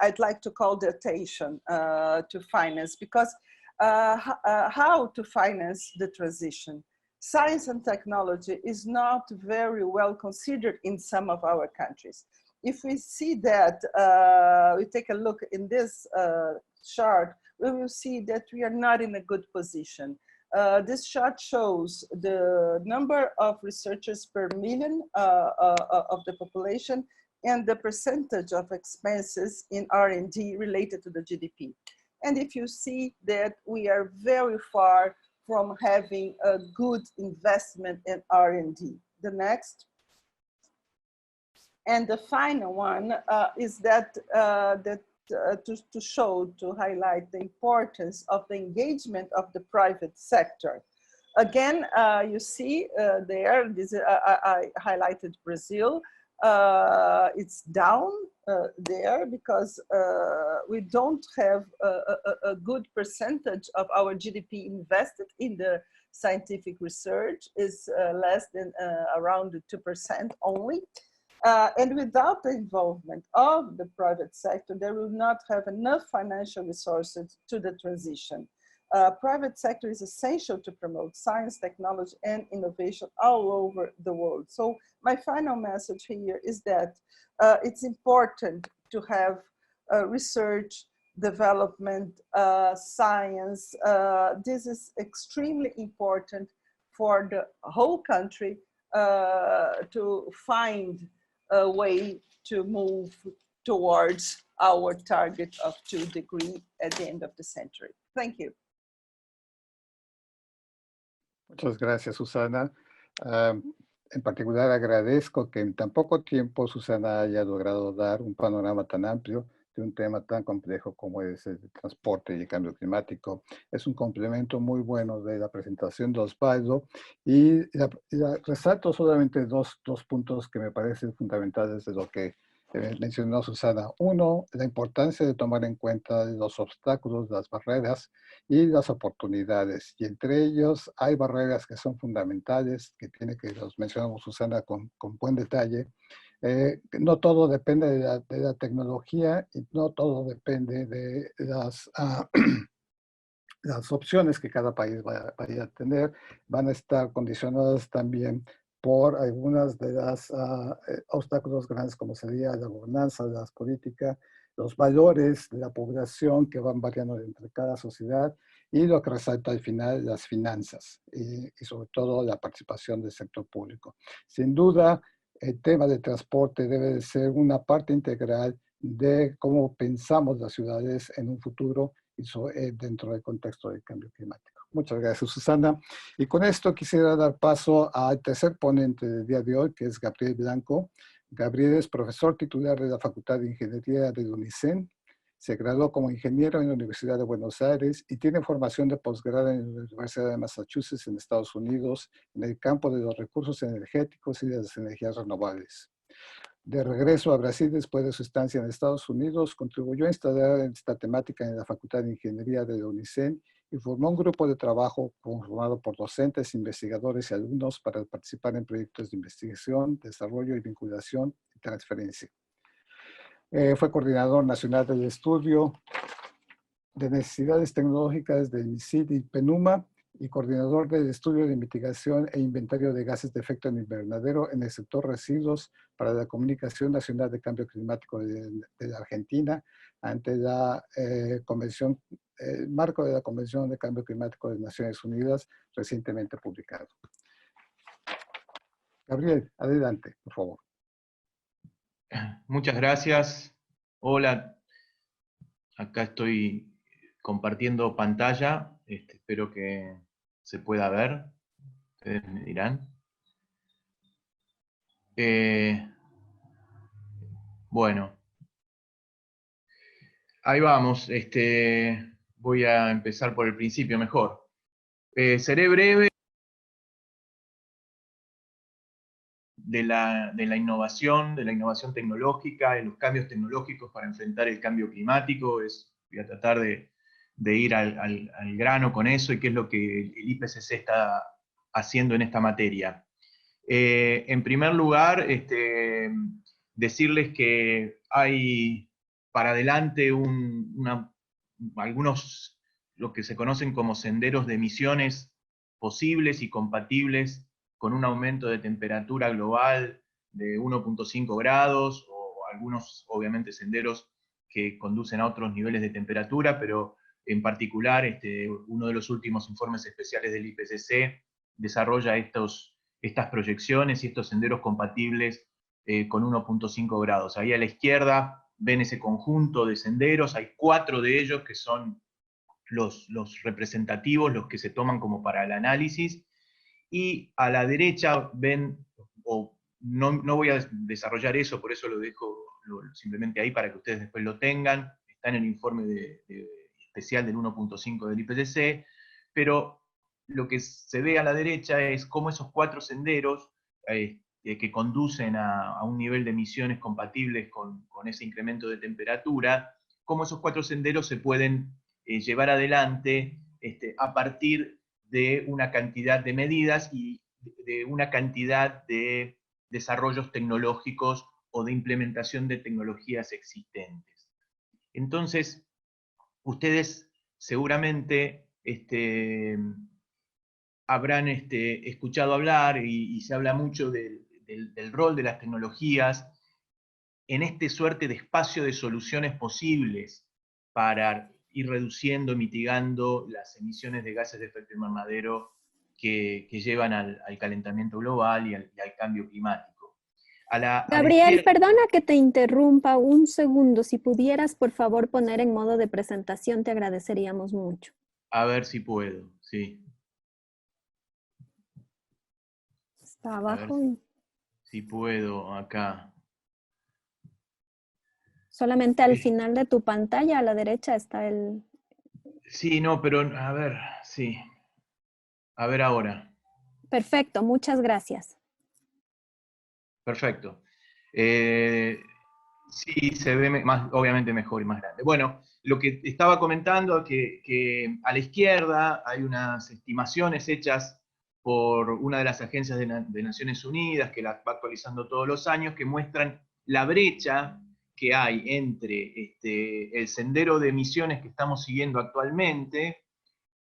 I'd like to call the attention to finance, because how to finance the transition. Science and technology is not very well considered in some of our countries. If we see that, we take a look in this chart, we will see that we are not in a good position. This chart shows the number of researchers per million of the population and the percentage of expenses in R&D related to the GDP. And if you see that we are very far from having a good investment in R&D. The next. And the final one is that, to highlight the importance of the engagement of the private sector. Again, you see there, I highlighted Brazil. It's down there because we don't have a good percentage of our GDP invested in the scientific research. Is less than around 2% only. And without the involvement of the private sector, they will not have enough financial resources to the transition. Private sector is essential to promote science, technology, and innovation all over the world. So my final message here is that it's important to have research, development, science. This is extremely important for the whole country to find a way to move towards our target of 2 degrees at the end of the century. Thank you. Muchas gracias, Susana. En particular, agradezco que en tan poco tiempo Susana haya logrado dar un panorama tan amplio de un tema tan complejo como es el transporte y el cambio climático. Es un complemento muy bueno de la presentación de Osvaldo y resalto solamente dos puntos que me parecen fundamentales de lo que mencionó Susana. Uno, la importancia de tomar en cuenta los obstáculos, las barreras y las oportunidades. Y entre ellos hay barreras que son fundamentales, que los mencionamos Susana con buen detalle. No todo depende de la tecnología y no todo depende de las opciones que cada país vaya a tener. Van a estar condicionadas también por algunas de las obstáculos grandes, como sería la gobernanza, las políticas, los valores de la población que van variando entre cada sociedad y lo que resalta al final, las finanzas y sobre todo la participación del sector público. Sin duda, el tema del transporte debe de ser una parte integral de cómo pensamos las ciudades en un futuro y dentro del contexto del cambio climático. Muchas gracias, Susana. Y con esto quisiera dar paso al tercer ponente del día de hoy, que es Gabriel Blanco. Gabriel es profesor titular de la Facultad de Ingeniería de UNICEN. Se graduó como ingeniero en la Universidad de Buenos Aires y tiene formación de posgrado en la Universidad de Massachusetts en Estados Unidos en el campo de los recursos energéticos y de las energías renovables. De regreso a Brasil después de su estancia en Estados Unidos, contribuyó a instalar esta temática en la Facultad de Ingeniería de la UNICEN y formó un grupo de trabajo conformado por docentes, investigadores y alumnos para participar en proyectos de investigación, desarrollo y vinculación y transferencia. Fue coordinador nacional del estudio de necesidades tecnológicas del MISID y PENUMA y coordinador del estudio de mitigación e inventario de gases de efecto invernadero en el sector residuos para la Comunicación Nacional de Cambio Climático de la Argentina ante la convención, el marco de la Convención de Cambio Climático de Naciones Unidas recientemente publicado. Gabriel, adelante, por favor. Muchas gracias. Hola, acá estoy compartiendo pantalla. Espero que se pueda ver. Ustedes me dirán. Bueno. Ahí vamos. Voy a empezar por el principio mejor. Seré breve. De la innovación tecnológica, de los cambios tecnológicos para enfrentar el cambio climático. Voy a tratar de ir al grano con eso y qué es lo que el IPCC está haciendo en esta materia. En primer lugar, decirles que hay para adelante algunos, lo que se conocen como senderos de emisiones posibles y compatibles con un aumento de temperatura global de 1.5 grados, o algunos, obviamente, senderos que conducen a otros niveles de temperatura, pero en particular, uno de los últimos informes especiales del IPCC desarrolla estas proyecciones y estos senderos compatibles con 1.5 grados. Ahí a la izquierda ven ese conjunto de senderos, hay 4 de ellos que son los representativos, los que se toman como para el análisis, y a la derecha ven, no voy a desarrollar eso, por eso lo dejo simplemente ahí para que ustedes después lo tengan, está en el informe especial del 1.5 del IPCC, pero lo que se ve a la derecha es cómo esos 4 senderos que conducen a un nivel de emisiones compatibles con ese incremento de temperatura, cómo esos 4 senderos se pueden llevar adelante a partir de una cantidad de medidas y de una cantidad de desarrollos tecnológicos o de implementación de tecnologías existentes. Entonces, ustedes seguramente habrán escuchado hablar, y se habla mucho del rol de las tecnologías en suerte de espacio de soluciones posibles para ir reduciendo, mitigando las emisiones de gases de efecto invernadero que llevan al calentamiento global y al cambio climático. Gabriel, perdona que te interrumpa un segundo. Si pudieras, por favor, poner en modo de presentación, te agradeceríamos mucho. A ver si puedo, sí. Está abajo. Si puedo, acá. Solamente al final de tu pantalla, a la derecha, está el... Sí, no, pero a ver, sí. A ver ahora. Perfecto, muchas gracias. Perfecto. Sí, se ve más, obviamente mejor y más grande. Bueno, lo que estaba comentando, que a la izquierda hay unas estimaciones hechas por una de las agencias de Naciones Unidas, que las va actualizando todos los años, que muestran la brecha que hay entre el sendero de emisiones que estamos siguiendo actualmente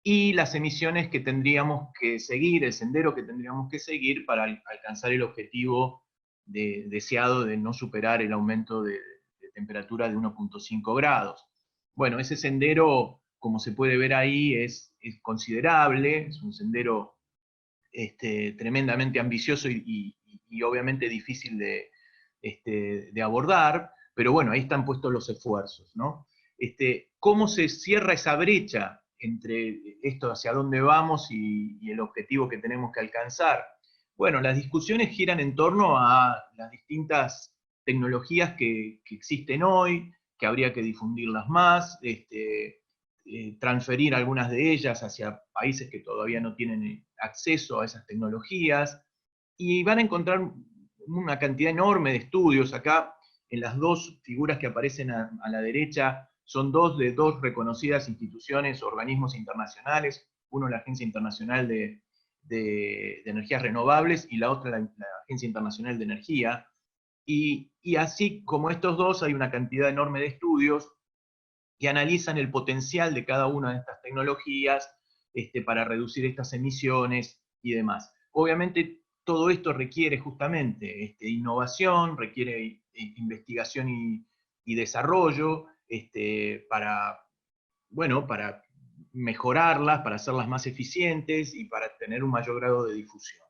y las emisiones que tendríamos que seguir, el sendero que tendríamos que seguir para alcanzar el objetivo deseado de no superar el aumento de temperatura de 1.5 grados. Bueno, ese sendero, como se puede ver ahí, es considerable, es un sendero tremendamente ambicioso y obviamente difícil de abordar, pero bueno, ahí están puestos los esfuerzos, ¿no? ¿Cómo se cierra esa brecha entre esto, hacia dónde vamos y el objetivo que tenemos que alcanzar? Bueno, las discusiones giran en torno a las distintas tecnologías que existen hoy, que habría que difundirlas más, transferir algunas de ellas hacia países que todavía no tienen acceso a esas tecnologías, y van a encontrar una cantidad enorme de estudios. Acá, en las dos figuras que aparecen a la derecha, son dos de dos reconocidas instituciones, organismos internacionales, uno la Agencia Internacional de Energías Renovables y la otra la Agencia Internacional de Energía. Y así como estos dos, hay una cantidad enorme de estudios que analizan el potencial de cada una de estas tecnologías para reducir estas emisiones y demás. Obviamente todo esto requiere justamente innovación, requiere investigación y desarrollo para mejorarlas, para hacerlas más eficientes y para tener un mayor grado de difusión.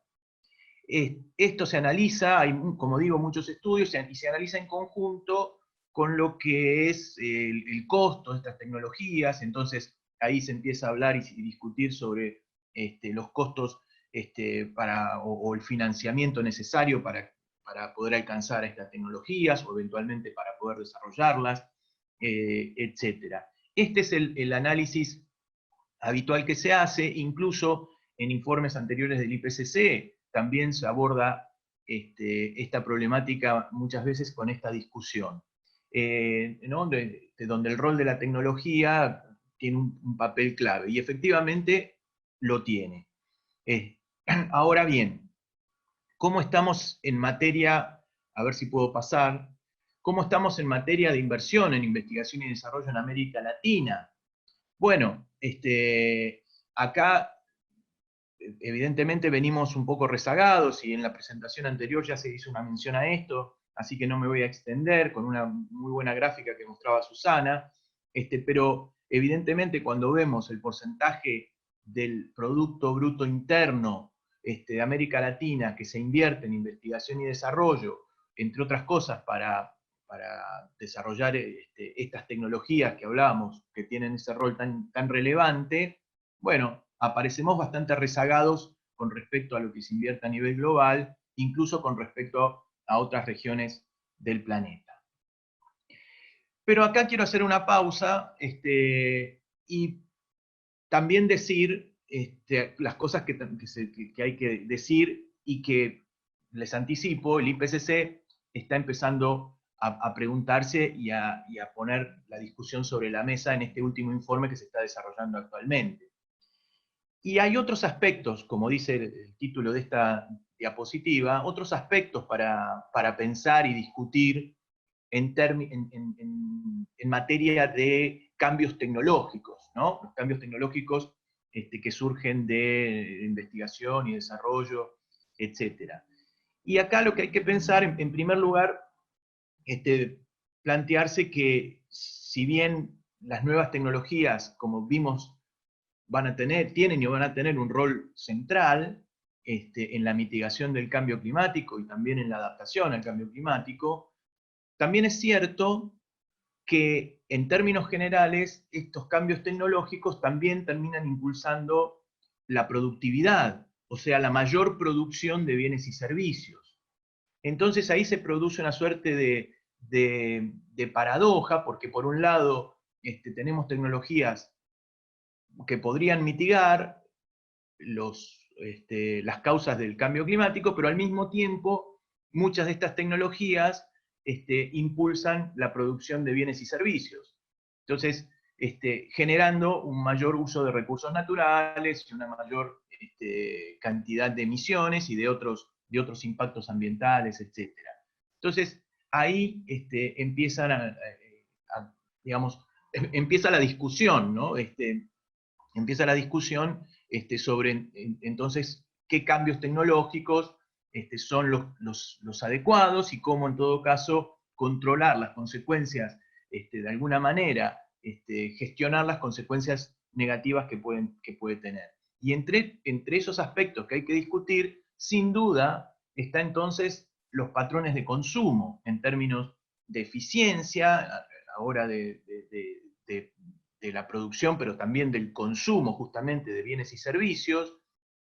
Esto se analiza, hay, como digo, muchos estudios, y se analiza en conjunto con lo que es el costo de estas tecnologías. Entonces ahí se empieza a hablar y discutir sobre los costos o el financiamiento necesario para poder alcanzar estas tecnologías, o eventualmente para poder desarrollarlas, etc. Este es el análisis habitual que se hace, incluso en informes anteriores del IPCC, también se aborda esta problemática muchas veces con esta discusión. ¿No? Donde el rol de la tecnología tiene un papel clave, y efectivamente lo tiene. Ahora bien, ¿cómo estamos en materia, a ver si puedo pasar, cómo estamos en materia de inversión en investigación y desarrollo en América Latina? Bueno, acá evidentemente venimos un poco rezagados, y en la presentación anterior ya se hizo una mención a esto, así que no me voy a extender, con una muy buena gráfica que mostraba Susana, pero evidentemente cuando vemos el porcentaje del Producto Bruto Interno de América Latina que se invierte en investigación y desarrollo, entre otras cosas para desarrollar estas tecnologías que hablábamos, que tienen ese rol tan relevante, bueno, aparecemos bastante rezagados con respecto a lo que se invierte a nivel global, incluso con respecto a otras regiones del planeta. Pero acá quiero hacer una pausa y también decir las cosas que hay que decir, y que les anticipo, el IPCC está empezando a preguntarse y a poner la discusión sobre la mesa en este último informe que se está desarrollando actualmente. Y hay otros aspectos, como dice el título de esta diapositiva, otros aspectos para pensar y discutir en materia de cambios tecnológicos, ¿no? Los cambios tecnológicos que surgen de investigación y desarrollo, etc. Y acá lo que hay que pensar, en primer lugar, plantearse que si bien las nuevas tecnologías, como vimos, tienen y van a tener un rol central en la mitigación del cambio climático y también en la adaptación al cambio climático, también es cierto que en términos generales estos cambios tecnológicos también terminan impulsando la productividad, o sea, la mayor producción de bienes y servicios. Entonces ahí se produce una suerte de paradoja, porque por un lado tenemos tecnologías que podrían mitigar las causas del cambio climático, pero al mismo tiempo muchas de estas tecnologías impulsan la producción de bienes y servicios. Entonces, generando un mayor uso de recursos naturales y una mayor cantidad de emisiones y de otros impactos ambientales, etc. Entonces, ahí empieza la discusión, ¿no? Empieza la discusión sobre, entonces, qué cambios tecnológicos son los adecuados, y cómo, en todo caso, controlar las consecuencias, de alguna manera, gestionar las consecuencias negativas que puede tener. Y entre esos aspectos que hay que discutir, sin duda, está entonces los patrones de consumo, en términos de eficiencia, ahora de la producción, pero también del consumo justamente de bienes y servicios,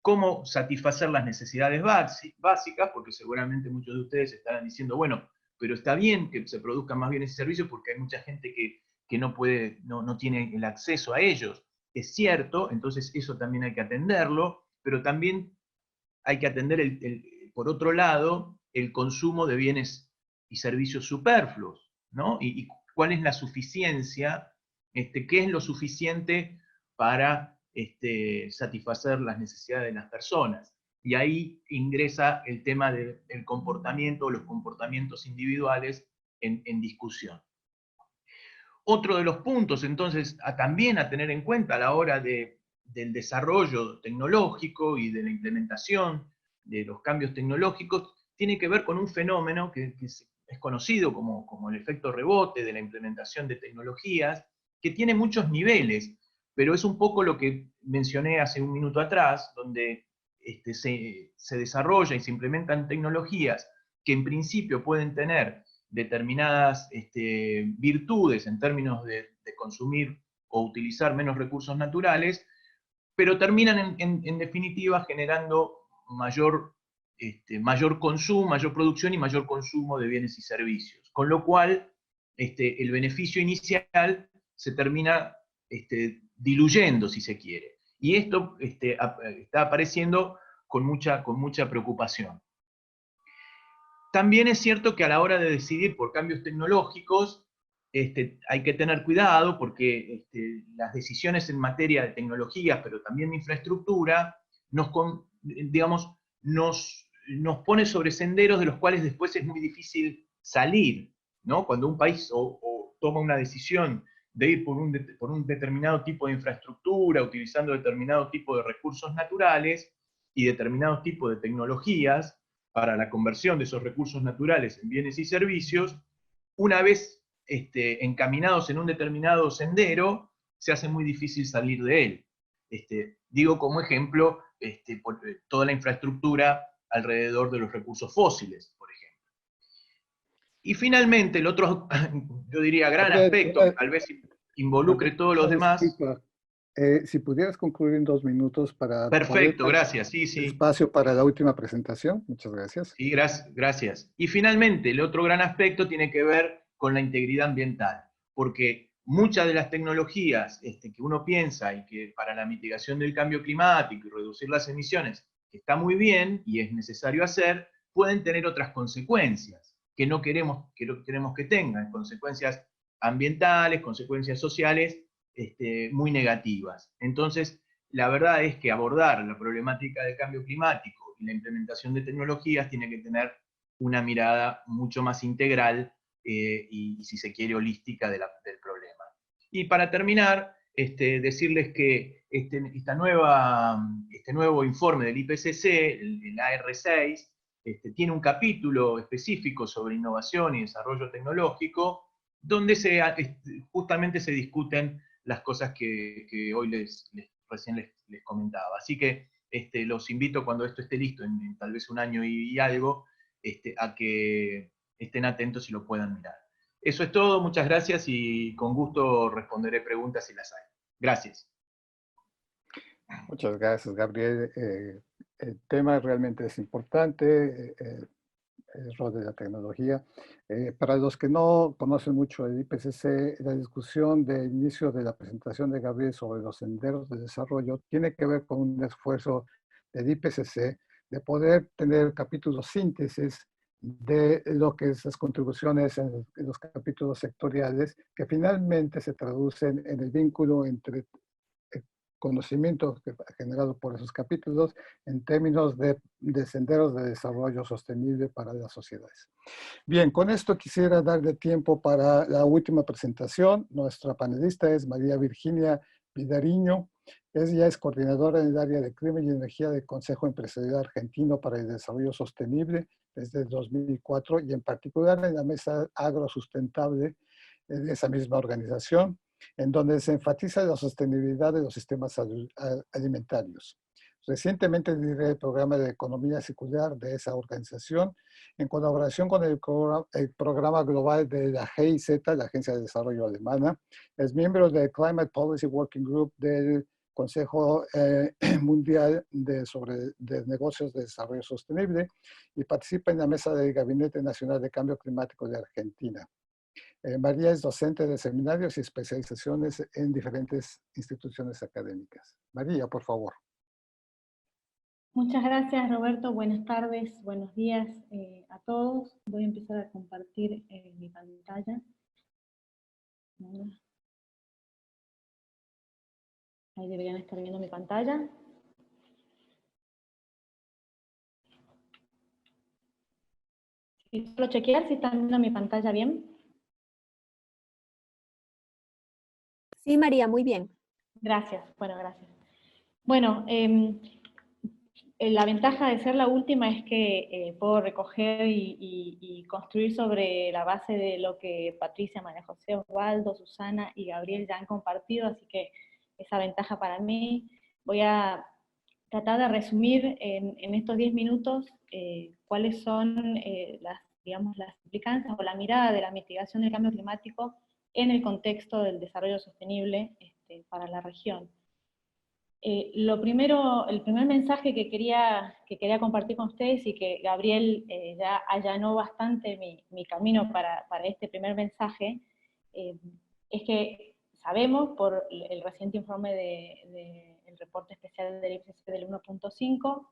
cómo satisfacer las necesidades básicas, porque seguramente muchos de ustedes estarán diciendo, bueno, pero está bien que se produzcan más bienes y servicios porque hay mucha gente que no tiene el acceso a ellos. Es cierto, entonces eso también hay que atenderlo, pero también hay que atender, por otro lado, el consumo de bienes y servicios superfluos, ¿no? Y cuál es la suficiencia, qué es lo suficiente para satisfacer las necesidades de las personas. Y ahí ingresa el tema del comportamiento, los comportamientos individuales en discusión. Otro de los puntos, entonces, también a tener en cuenta a la hora del desarrollo tecnológico y de la implementación de los cambios tecnológicos, tiene que ver con un fenómeno que es conocido como el efecto rebote de la implementación de tecnologías, que tiene muchos niveles, pero es un poco lo que mencioné hace un minuto atrás, donde se desarrolla y se implementan tecnologías que en principio pueden tener determinadas virtudes en términos de consumir o utilizar menos recursos naturales, pero terminan en definitiva generando mayor consumo, mayor producción y mayor consumo de bienes y servicios. Con lo cual, el beneficio inicial se termina diluyendo, si se quiere. Y esto está apareciendo con mucha preocupación. También es cierto que a la hora de decidir por cambios tecnológicos, hay que tener cuidado porque las decisiones en materia de tecnologías, pero también de infraestructura, nos pone sobre senderos de los cuales después es muy difícil salir, ¿no? Cuando un país toma una decisión de ir por un determinado tipo de infraestructura, utilizando determinado tipo de recursos naturales y determinados tipos de tecnologías para la conversión de esos recursos naturales en bienes y servicios, una vez encaminados en un determinado sendero, se hace muy difícil salir de él. Digo como ejemplo toda la infraestructura alrededor de los recursos fósiles, por ejemplo. Y finalmente, el otro, yo diría, gran aspecto, que tal vez involucre todos los demás. Si pudieras concluir en 2 minutos para Perfecto, poder gracias. Sí, sí. Espacio para la última presentación. Muchas gracias. Sí, gracias. Y finalmente, el otro gran aspecto tiene que ver con la integridad ambiental, porque muchas de las tecnologías que uno piensa y que para la mitigación del cambio climático y reducir las emisiones, que está muy bien y es necesario hacer, pueden tener otras consecuencias que no queremos que tengan, consecuencias ambientales, consecuencias sociales muy negativas. Entonces, la verdad es que abordar la problemática del cambio climático y la implementación de tecnologías tiene que tener una mirada mucho más integral y, si se quiere, holística del problema. Y para terminar, decirles que este nuevo informe del IPCC, el AR6, tiene un capítulo específico sobre innovación y desarrollo tecnológico, donde justamente se discuten las cosas que hoy recién les comentaba. Así que los invito, cuando esto esté listo, en tal vez un año y algo, a que estén atentos y lo puedan mirar. Eso es todo, muchas gracias y con gusto responderé preguntas si las hay. Gracias. Muchas gracias, Gabriel. El tema realmente es importante, el rol de la tecnología. Para los que no conocen mucho el IPCC, la discusión de inicio de la presentación de Gabriel sobre los senderos de desarrollo tiene que ver con un esfuerzo del IPCC de poder tener capítulos síntesis de lo que es las contribuciones en los capítulos sectoriales, que finalmente se traducen en el vínculo entre conocimiento generado por esos capítulos en términos de senderos de desarrollo sostenible para las sociedades. Bien, con esto quisiera darle tiempo para la última presentación. Nuestra panelista es María Virginia Vidariño. Ella es coordinadora en el área de clima y energía del Consejo Empresarial Argentino para el Desarrollo Sostenible desde el 2004 y en particular en la Mesa Agrosustentable de esa misma organización, en donde se enfatiza la sostenibilidad de los sistemas alimentarios. Recientemente lideré el programa de economía circular de esa organización en colaboración con el programa global de la GIZ, la Agencia de Desarrollo Alemana. Es miembro del Climate Policy Working Group del Consejo Mundial de Negocios de Desarrollo Sostenible y participa en la mesa del Gabinete Nacional de Cambio Climático de Argentina. María es docente de seminarios y especializaciones en diferentes instituciones académicas. María, por favor. Muchas gracias, Roberto. Buenas tardes, buenos días a todos. Voy a empezar a compartir mi pantalla. Ahí deberían estar viendo mi pantalla. Y solo chequear si están viendo mi pantalla bien. Sí, María, muy bien. Gracias, bueno, gracias. Bueno, la ventaja de ser la última es que puedo recoger y construir sobre la base de lo que Patricia, María José, Osvaldo, Susana y Gabriel ya han compartido, así que esa ventaja para mí. Voy a tratar de resumir en estos 10 minutos cuáles son digamos, las implicancias o la mirada de la mitigación del cambio climático en el contexto del desarrollo sostenible para la región. El primer mensaje que quería compartir con ustedes, y que Gabriel ya allanó bastante mi camino para este primer mensaje, es que sabemos por el reciente informe del reporte especial del IPCC del 1.5,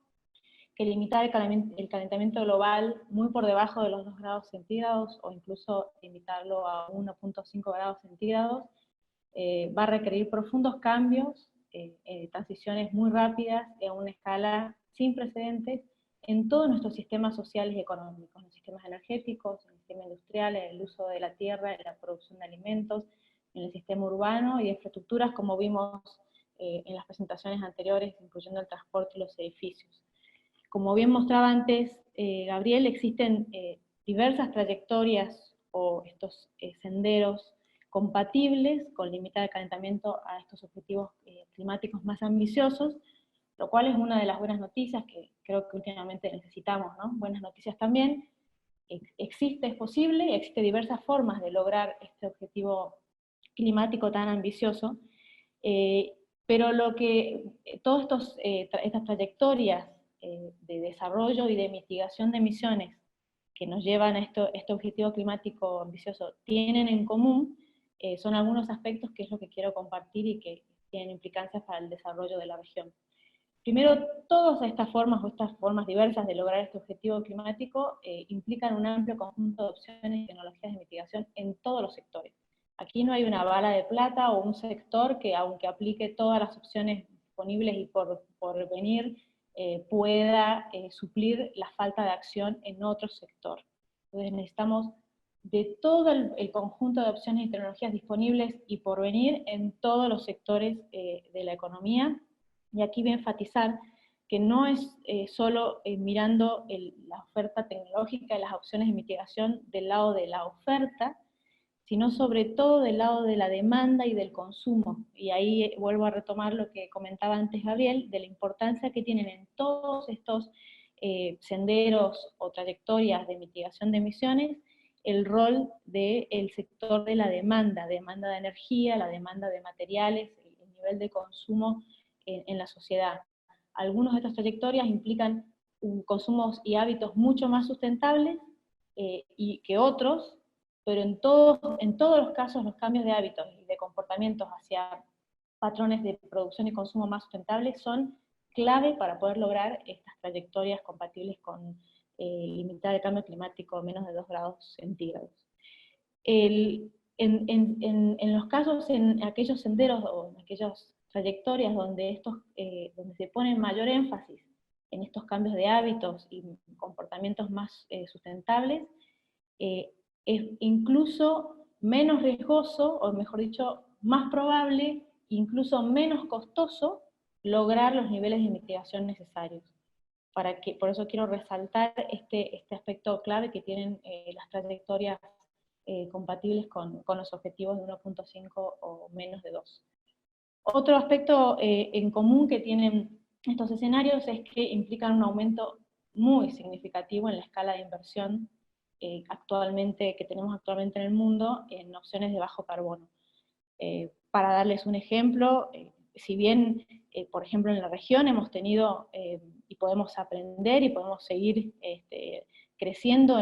que limitar el calentamiento global muy por debajo de los 2 grados centígrados, o incluso limitarlo a 1.5 grados centígrados, va a requerir profundos cambios, transiciones muy rápidas a una escala sin precedentes en todos nuestros sistemas sociales y económicos, en los sistemas energéticos, en el sistema industrial, en el uso de la tierra, en la producción de alimentos, en el sistema urbano y de infraestructuras, como vimos en las presentaciones anteriores, incluyendo el transporte y los edificios. Como bien mostraba antes Gabriel, existen diversas trayectorias o estos senderos compatibles con limitar el calentamiento a estos objetivos climáticos más ambiciosos, lo cual es una de las buenas noticias que creo que últimamente necesitamos, ¿no? Buenas noticias también. Es posible, existen diversas formas de lograr este objetivo climático tan ambicioso, pero todas estas trayectorias de desarrollo y de mitigación de emisiones que nos llevan a este objetivo climático ambicioso tienen en común, son algunos aspectos que es lo que quiero compartir y que tienen implicancias para el desarrollo de la región. Primero, todas estas formas diversas de lograr este objetivo climático implican un amplio conjunto de opciones y tecnologías de mitigación en todos los sectores. Aquí no hay una bala de plata o un sector que, aunque aplique todas las opciones disponibles y por venir, pueda suplir la falta de acción en otro sector. Entonces necesitamos de todo el conjunto de opciones y tecnologías disponibles y por venir en todos los sectores de la economía. Y aquí voy a enfatizar que no es solo mirando la oferta tecnológica y las opciones de mitigación del lado de la oferta, sino sobre todo del lado de la demanda y del consumo. Y ahí vuelvo a retomar lo que comentaba antes Gabriel, de la importancia que tienen en todos estos senderos o trayectorias de mitigación de emisiones, el rol del sector de la demanda de energía, la demanda de materiales, el nivel de consumo en la sociedad. Algunas de estas trayectorias implican consumos y hábitos mucho más sustentables y que otros, pero en todos los casos los cambios de hábitos y de comportamientos hacia patrones de producción y consumo más sustentables son clave para poder lograr estas trayectorias compatibles con limitar el cambio climático a menos de 2 grados centígrados. En los casos, en aquellos senderos o en aquellas trayectorias donde se pone mayor énfasis en estos cambios de hábitos y comportamientos más sustentables, es incluso menos riesgoso, o mejor dicho, más probable, incluso menos costoso, lograr los niveles de mitigación necesarios. Por eso quiero resaltar este aspecto clave que tienen las trayectorias compatibles con los objetivos de 1.5 o menos de 2. Otro aspecto en común que tienen estos escenarios es que implican un aumento muy significativo en la escala de inversión que tenemos actualmente en el mundo en opciones de bajo carbono. Para darles un ejemplo, si bien, por ejemplo, en la región hemos tenido, y podemos aprender y podemos seguir creciendo,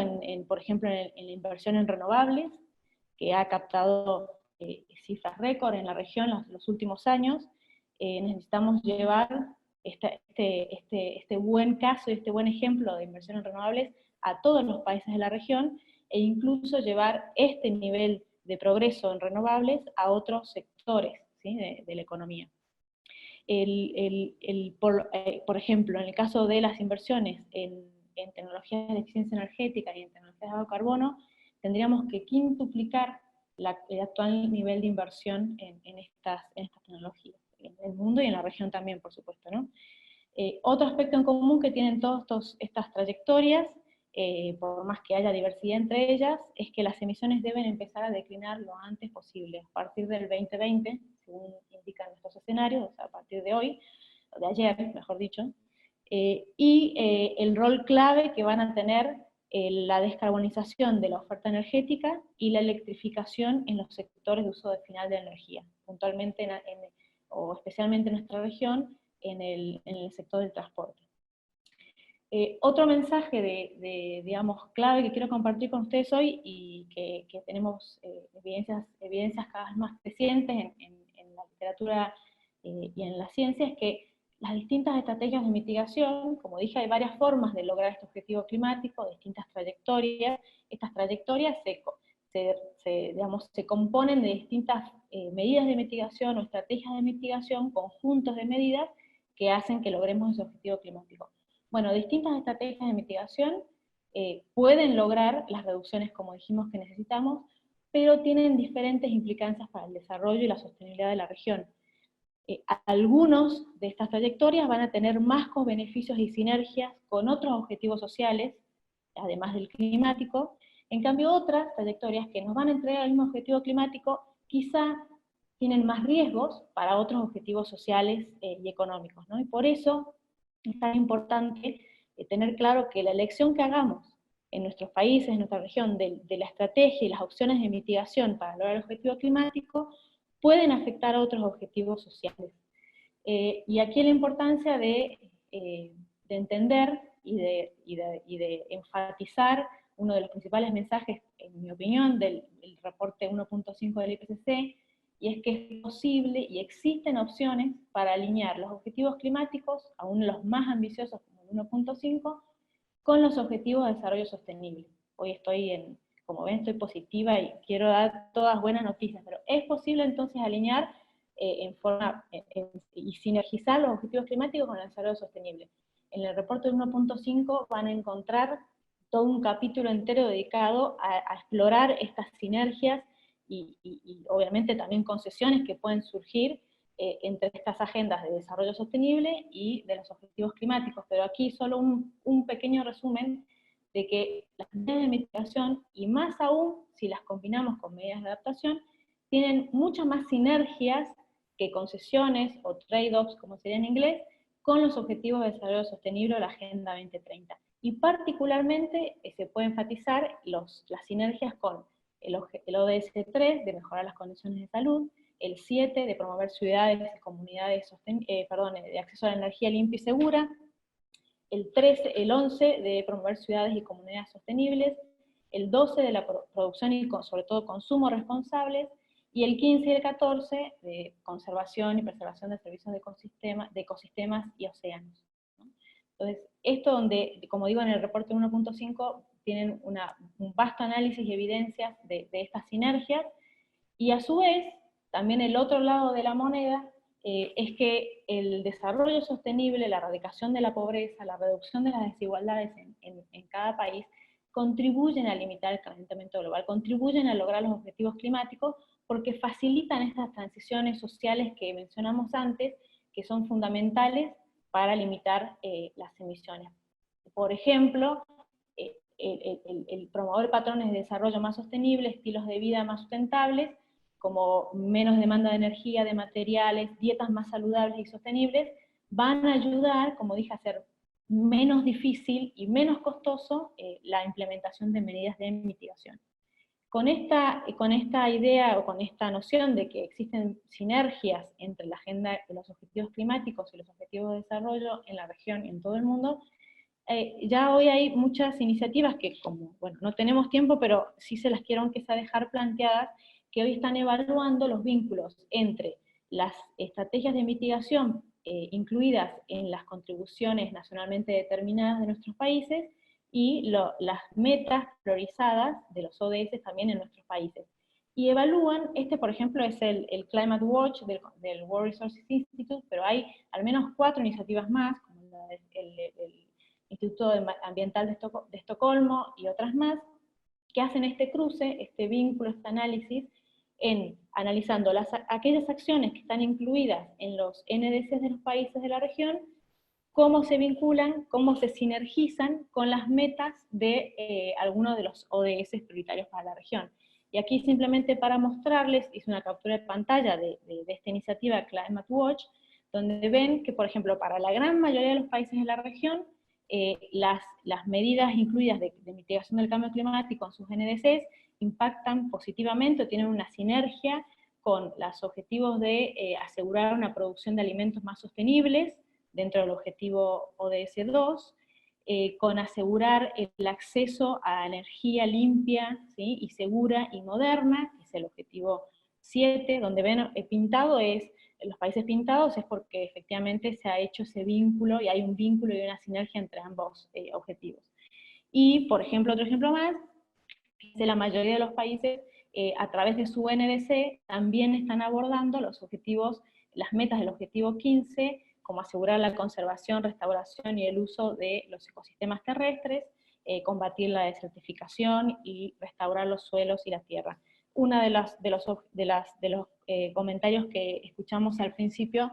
por ejemplo, en la inversión en renovables, que ha captado cifras récord en la región los últimos años, necesitamos llevar este buen caso y este buen ejemplo de inversión en renovables a todos los países de la región, e incluso llevar este nivel de progreso en renovables a otros sectores, ¿sí?, de la economía. Por ejemplo, en el caso de las inversiones en tecnologías de eficiencia energética y en tecnologías de bajo carbono, tendríamos que quintuplicar el actual nivel de inversión en estas tecnologías, en el mundo y en la región también, por supuesto, ¿no? Otro aspecto en común que tienen todas estas trayectorias, por más que haya diversidad entre ellas, es que las emisiones deben empezar a declinar lo antes posible, a partir del 2020, según indican nuestros escenarios, o sea, a partir de hoy, o de ayer, mejor dicho, y el rol clave que van a tener la descarbonización de la oferta energética y la electrificación en los sectores de uso final de energía, puntualmente o especialmente en nuestra región, en el sector del transporte. Otro mensaje digamos, clave que quiero compartir con ustedes hoy, y que tenemos evidencias cada vez más crecientes en la literatura y en la ciencia, es que las distintas estrategias de mitigación, como dije, hay varias formas de lograr este objetivo climático, distintas trayectorias. Estas trayectorias se componen de distintas medidas de mitigación o estrategias de mitigación, conjuntos de medidas que hacen que logremos ese objetivo climático. Bueno, distintas estrategias de mitigación pueden lograr las reducciones, como dijimos, que necesitamos, pero tienen diferentes implicancias para el desarrollo y la sostenibilidad de la región. Algunos de estas trayectorias van a tener más beneficios y sinergias con otros objetivos sociales, además del climático. En cambio, otras trayectorias que nos van a entregar el mismo objetivo climático, quizá tienen más riesgos para otros objetivos sociales y económicos, ¿no? Y por eso es tan importante tener claro que la elección que hagamos en nuestros países, en nuestra región, de la estrategia y las opciones de mitigación para lograr el objetivo climático, pueden afectar a otros objetivos sociales. Y aquí la importancia de entender y de enfatizar uno de los principales mensajes, en mi opinión, del reporte 1.5 del IPCC, y es que es posible y existen opciones para alinear los objetivos climáticos, aún los más ambiciosos como el 1.5, con los objetivos de desarrollo sostenible. Hoy como ven, estoy positiva y quiero dar todas buenas noticias, pero es posible entonces alinear y sinergizar los objetivos climáticos con el desarrollo sostenible. En el reporte 1.5 van a encontrar todo un capítulo entero dedicado a explorar estas sinergias y obviamente también concesiones que pueden surgir entre estas agendas de desarrollo sostenible y de los objetivos climáticos, pero aquí solo un pequeño resumen de que las medidas de mitigación, y más aún si las combinamos con medidas de adaptación, tienen muchas más sinergias que concesiones o trade-offs, como sería en inglés, con los objetivos de desarrollo sostenible o la Agenda 2030. Y particularmente se puede enfatizar las sinergias con el ODS 3, de mejorar las condiciones de salud, el 7, de promover ciudades y comunidades de acceso a la energía limpia y segura, el 11 de promover ciudades y comunidades sostenibles, el 12 de la producción y sobre todo consumo responsables, y el 15 y el 14 de conservación y preservación de servicios de ecosistemas y océanos, ¿no? Entonces, esto donde, como digo en el reporte 1.5, tienen un vasto análisis y evidencias de estas sinergias, y a su vez, también el otro lado de la moneda, es que el desarrollo sostenible, la erradicación de la pobreza, la reducción de las desigualdades en cada país, contribuyen a limitar el calentamiento global, contribuyen a lograr los objetivos climáticos, porque facilitan estas transiciones sociales que mencionamos antes, que son fundamentales para limitar las emisiones. Por ejemplo, el promover patrones de desarrollo más sostenibles, estilos de vida más sustentables, como menos demanda de energía, de materiales, dietas más saludables y sostenibles, van a ayudar, como dije, a hacer menos difícil y menos costoso la implementación de medidas de mitigación. Con esta idea o con esta noción de que existen sinergias entre la agenda de los objetivos climáticos y los objetivos de desarrollo en la región y en todo el mundo, ya hoy hay muchas iniciativas que, como, bueno, no tenemos tiempo, pero sí se las quiero aunque sea dejar planteadas, que hoy están evaluando los vínculos entre las estrategias de mitigación incluidas en las contribuciones nacionalmente determinadas de nuestros países y las metas priorizadas de los ODS también en nuestros países. Y evalúan, por ejemplo es el Climate Watch del World Resources Institute, pero hay al menos 4 iniciativas más, como el Instituto Ambiental de Estocolmo y otras más, que hacen este cruce, este vínculo, este análisis, analizando aquellas acciones que están incluidas en los NDCs de los países de la región, cómo se vinculan, cómo se sinergizan con las metas de algunos de los ODS prioritarios para la región. Y aquí simplemente para mostrarles, hice una captura de pantalla de esta iniciativa Climate Watch, donde ven que, por ejemplo, para la gran mayoría de los países de la región, las medidas incluidas de mitigación del cambio climático en sus NDCs impactan positivamente o tienen una sinergia con los objetivos de asegurar una producción de alimentos más sostenibles, dentro del objetivo ODS 2, con asegurar el acceso a energía limpia, ¿sí?, y segura y moderna, que es el objetivo 7, donde ven pintado los países pintados es porque efectivamente se ha hecho ese vínculo, y hay un vínculo y una sinergia entre ambos objetivos. Y, por ejemplo, otro ejemplo más, de la mayoría de los países, a través de su NDC, también están abordando los objetivos, las metas del objetivo 15, como asegurar la conservación, restauración y el uso de los ecosistemas terrestres, combatir la desertificación y restaurar los suelos y la tierra. Uno de los comentarios que escuchamos al principio,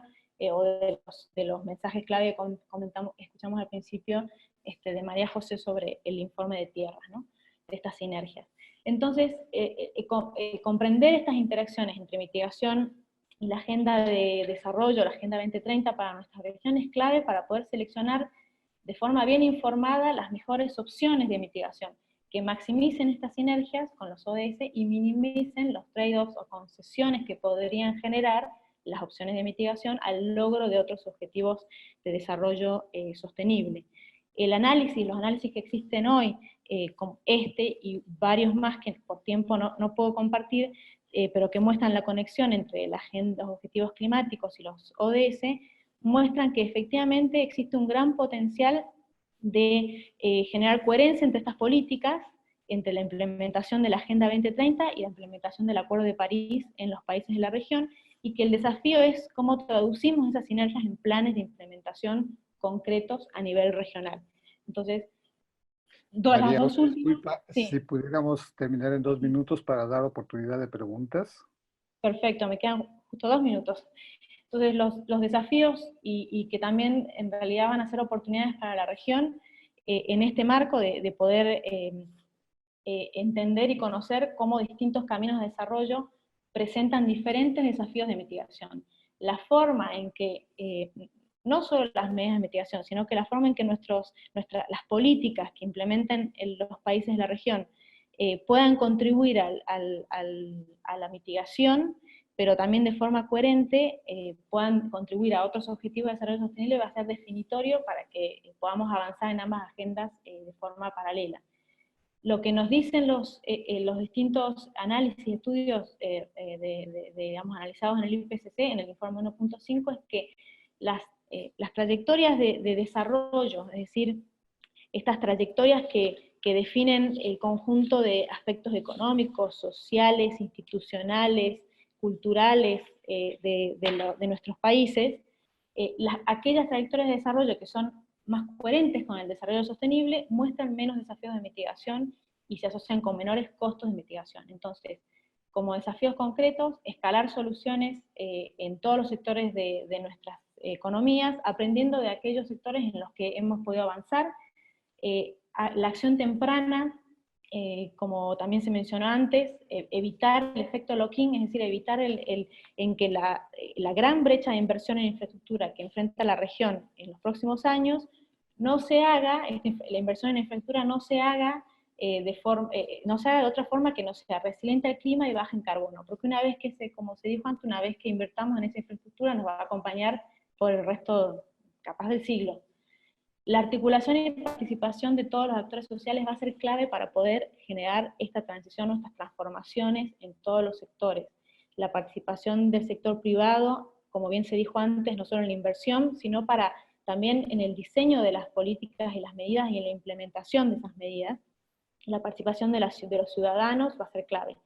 o de los mensajes clave que escuchamos al principio de María José sobre el informe de tierra, ¿no?, de estas sinergias. Entonces, comprender estas interacciones entre mitigación y la Agenda de Desarrollo, la Agenda 2030 para nuestra región es clave para poder seleccionar de forma bien informada las mejores opciones de mitigación, que maximicen estas sinergias con los ODS y minimicen los trade-offs o concesiones que podrían generar las opciones de mitigación al logro de otros objetivos de desarrollo sostenible. Los análisis que existen hoy, como y varios más que por tiempo no puedo compartir, pero que muestran la conexión entre los objetivos climáticos y los ODS, muestran que efectivamente existe un gran potencial de generar coherencia entre estas políticas, entre la implementación de la Agenda 2030 y la implementación del Acuerdo de París en los países de la región, y que el desafío es cómo traducimos esas sinergias en planes de implementación concretos a nivel regional. Entonces, María, las dos últimas... disculpa, Sí. si pudiéramos terminar en 2 minutos para dar oportunidad de preguntas. Perfecto, me quedan justo 2 minutos. Entonces, los desafíos, y que también en realidad van a ser oportunidades para la región, en este marco de poder entender y conocer cómo distintos caminos de desarrollo presentan diferentes desafíos de mitigación. La forma en que, no solo las medidas de mitigación, sino que la forma en que las políticas que implementen en los países de la región puedan contribuir a la mitigación, pero también de forma coherente puedan contribuir a otros objetivos de desarrollo sostenible, va a ser definitorio para que podamos avanzar en ambas agendas de forma paralela. Lo que nos dicen los distintos análisis y estudios digamos, analizados en el IPCC, en el informe 1.5, es que las trayectorias de desarrollo, es decir, estas trayectorias que definen el conjunto de aspectos económicos, sociales, institucionales, culturales de nuestros países, aquellas trayectorias de desarrollo que son más coherentes con el desarrollo sostenible muestran menos desafíos de mitigación y se asocian con menores costos de mitigación. Entonces, como desafíos concretos, escalar soluciones en todos los sectores de nuestras economías, aprendiendo de aquellos sectores en los que hemos podido avanzar, la acción temprana, como también se mencionó antes, evitar el efecto lock-in, es decir, evitar en que la gran brecha de inversión en infraestructura que enfrenta la región en los próximos años, no se haga, la inversión en infraestructura no se haga de otra forma que no sea resiliente al clima y baja en carbono, porque una vez que como se dijo antes, una vez que invertamos en esa infraestructura nos va a acompañar por el resto, capaz del siglo. La articulación y participación de todos los actores sociales va a ser clave para poder generar esta transición, estas transformaciones en todos los sectores. La participación del sector privado como bien se dijo antes, no solo en la inversión, sino para también en el diseño de las políticas y las medidas y en la implementación de esas medidas. La participación de los ciudadanos va a ser clave.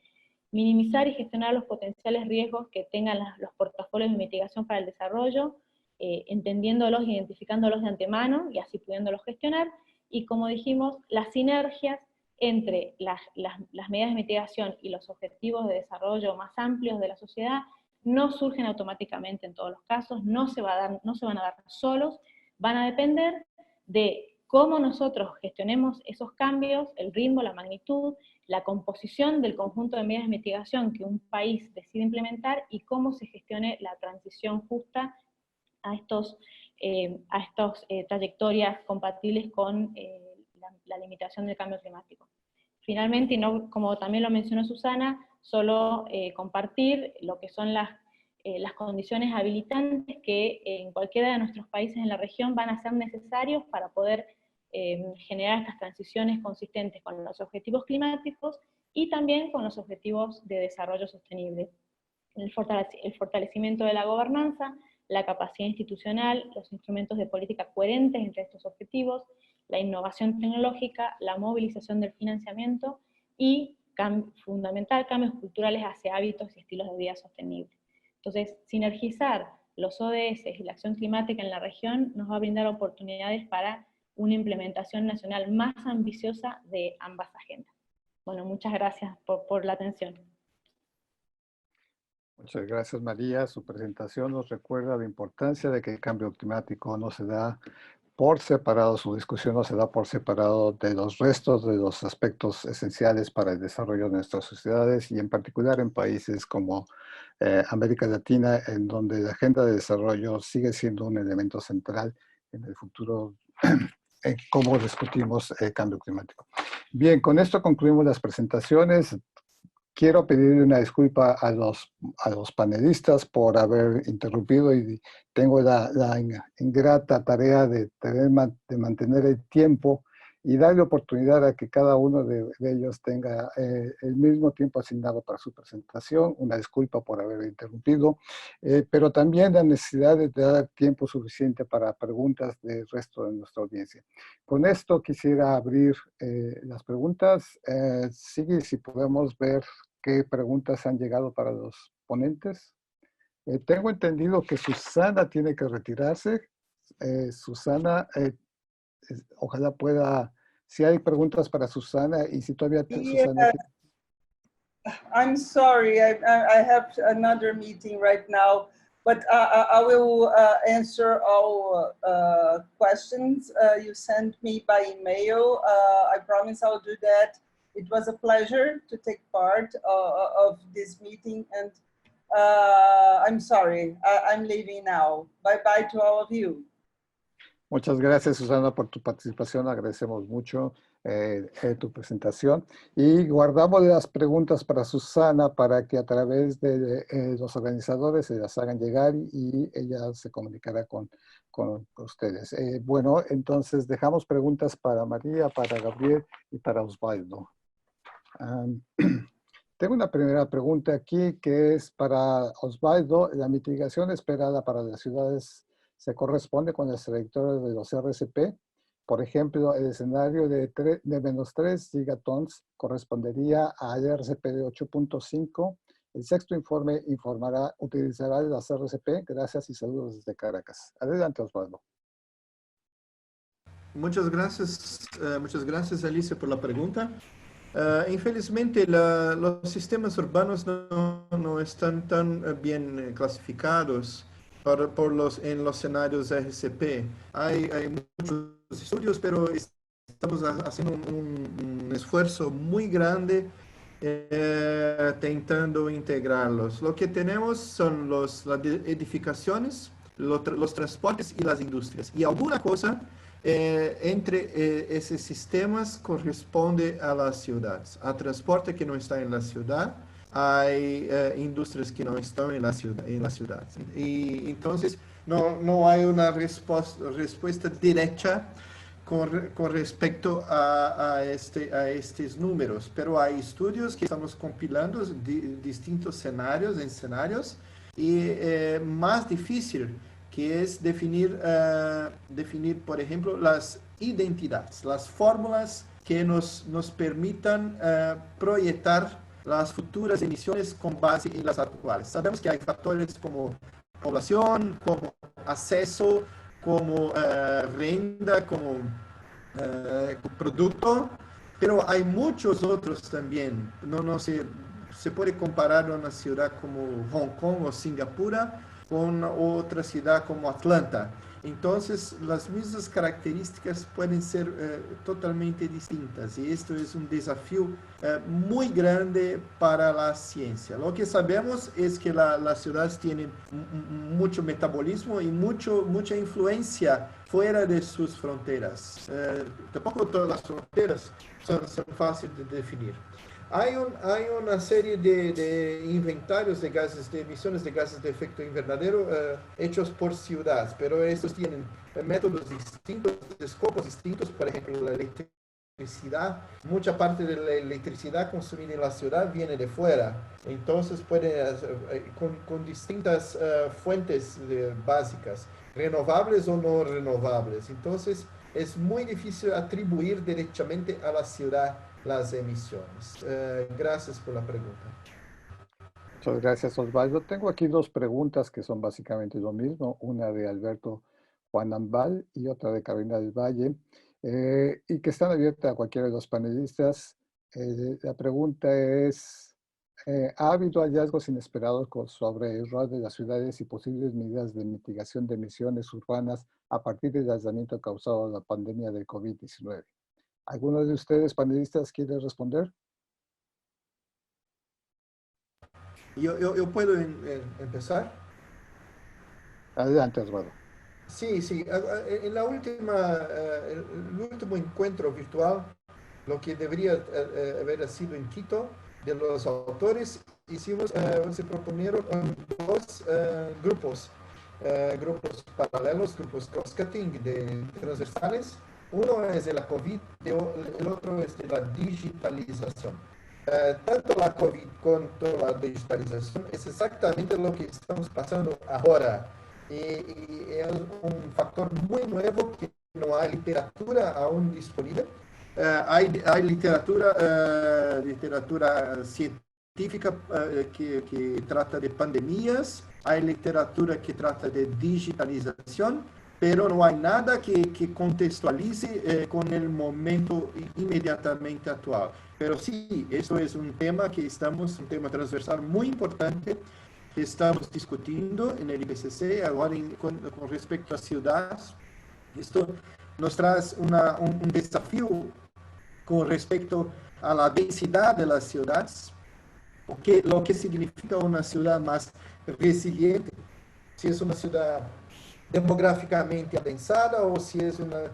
Minimizar y gestionar los potenciales riesgos que tengan los portafolios de mitigación para el desarrollo, entendiéndolos, identificándolos de antemano y así pudiéndolos gestionar, y como dijimos, las sinergias entre las medidas de mitigación y los objetivos de desarrollo más amplios de la sociedad no surgen automáticamente en todos los casos, no se van a dar solos, van a depender de cómo nosotros gestionemos esos cambios, el ritmo, la magnitud, la composición del conjunto de medidas de mitigación que un país decide implementar y cómo se gestione la transición justa a estos trayectorias compatibles con la limitación del cambio climático. Finalmente, y no, como también lo mencionó Susana, solo compartir lo que son las condiciones habilitantes que en cualquiera de nuestros países en la región van a ser necesarios para poder generar estas transiciones consistentes con los objetivos climáticos y también con los objetivos de desarrollo sostenible. El fortalecimiento de la gobernanza, la capacidad institucional, los instrumentos de política coherentes entre estos objetivos, la innovación tecnológica, la movilización del financiamiento y, fundamental, cambios culturales hacia hábitos y estilos de vida sostenibles. Entonces, sinergizar los ODS y la acción climática en la región nos va a brindar oportunidades para una implementación nacional más ambiciosa de ambas agendas. Bueno, muchas gracias por la atención. Muchas gracias, María. Su presentación nos recuerda la importancia de que el cambio climático no se da por separado, su discusión no se da por separado de los restos de los aspectos esenciales para el desarrollo de nuestras sociedades y en particular en países como América Latina, en donde la agenda de desarrollo sigue siendo un elemento central en el futuro en cómo discutimos el cambio climático. Bien, con esto concluimos las presentaciones. Quiero pedir una disculpa a los panelistas por haber interrumpido y tengo la ingrata tarea de mantener el tiempo y darle oportunidad a que cada uno de ellos tenga el mismo tiempo asignado para su presentación. Una disculpa por haber interrumpido, pero también la necesidad de dar tiempo suficiente para preguntas del resto de nuestra audiencia. Con esto quisiera abrir las preguntas. Sigue, si podemos ver qué preguntas han llegado para los ponentes. Tengo entendido que Susana tiene que retirarse. Susana, ojalá pueda, si hay preguntas para Susana y si todavía Susana... I'm sorry, I have another meeting right now, but I will answer all questions you sent me by email. I promise I'll do that. It was a pleasure to take part of this meeting, and I'm sorry, I'm leaving now. Bye-bye to all of you. Muchas gracias, Susana, por tu participación. Agradecemos mucho tu presentación. Y guardamos las preguntas para Susana para que a través de los organizadores se las hagan llegar y ella se comunicará con ustedes. Bueno, entonces dejamos preguntas para María, para Gabriel y para Osvaldo. Tengo una primera pregunta aquí que es para Osvaldo. La mitigación esperada para las ciudades se corresponde con las trayectorias de los RCP. Por ejemplo, el escenario de menos 3 gigatons correspondería al RCP de 8.5. El sexto informe utilizará las RCP. Gracias y saludos desde Caracas. Adelante, Osvaldo. Muchas gracias, Alicia, por la pregunta. Infelizmente, los sistemas urbanos no están tan bien clasificados en los escenarios RCP. Hay muchos estudios, pero estamos haciendo un esfuerzo muy grande intentando integrarlos. Lo que tenemos son las edificaciones, los transportes y las industrias. Y alguna cosa entre esos sistemas corresponde a las ciudades. Hay transporte que no está en la ciudad, hay industrias que no están en la ciudad. Y entonces no hay una respuesta directa con respecto a estos números, pero hay estudios que estamos compilando distintos escenarios y más difícil, que es definir, por ejemplo, las identidades, las fórmulas que nos permitan proyectar las futuras emisiones con base en las actuales. Sabemos que hay factores como población, como acceso, como renta, como producto, pero hay muchos otros también. No se puede comparar una ciudad como Hong Kong o Singapur con otra ciudad como Atlanta. Entonces, las mismas características pueden ser totalmente distintas y esto es un desafío muy grande para la ciencia. Lo que sabemos es que las ciudades tienen mucho metabolismo y mucha influencia fuera de sus fronteras. Tampoco todas las fronteras son fáciles de definir. Hay una serie de inventarios de gases, de emisiones de gases de efecto invernadero hechos por ciudades, pero estos tienen métodos distintos, escopos distintos. Por ejemplo, la electricidad, mucha parte de la electricidad consumida en la ciudad viene de fuera, entonces puede con distintas fuentes básicas, renovables o no renovables. Entonces es muy difícil atribuir directamente a la ciudad las emisiones. Gracias por la pregunta. Muchas gracias, Osvaldo. Tengo aquí dos preguntas que son básicamente lo mismo, una de Alberto Juan Ambal y otra de Carolina del Valle, y que están abiertas a cualquiera de los panelistas. La pregunta es, ¿ha habido hallazgos inesperados sobre el rol de las ciudades y posibles medidas de mitigación de emisiones urbanas a partir del aislamiento causado por la pandemia del COVID-19? ¿Alguno de ustedes, panelistas, quiere responder? Yo puedo empezar. Adelante, Osvaldo. Sí. En la el último encuentro virtual, lo que debería haber sido en Quito, de los autores, se proponieron dos grupos paralelos, grupos cross-cutting transversales. Uno es de la COVID, el otro es de la digitalización. Tanto la COVID como la digitalización es exactamente lo que estamos pasando ahora. Y es un factor muy nuevo que no hay literatura aún disponible. Hay literatura científica que trata de pandemias, hay literatura que trata de digitalización, pero no hay nada que contextualice con el momento inmediatamente actual. Pero sí, eso es un tema un tema transversal muy importante que estamos discutiendo en el IPCC ahora con respecto a ciudades. Esto nos trae un desafío con respecto a la densidad de las ciudades, lo que significa una ciudad más resiliente, si es una ciudad demográficamente adensada o si es una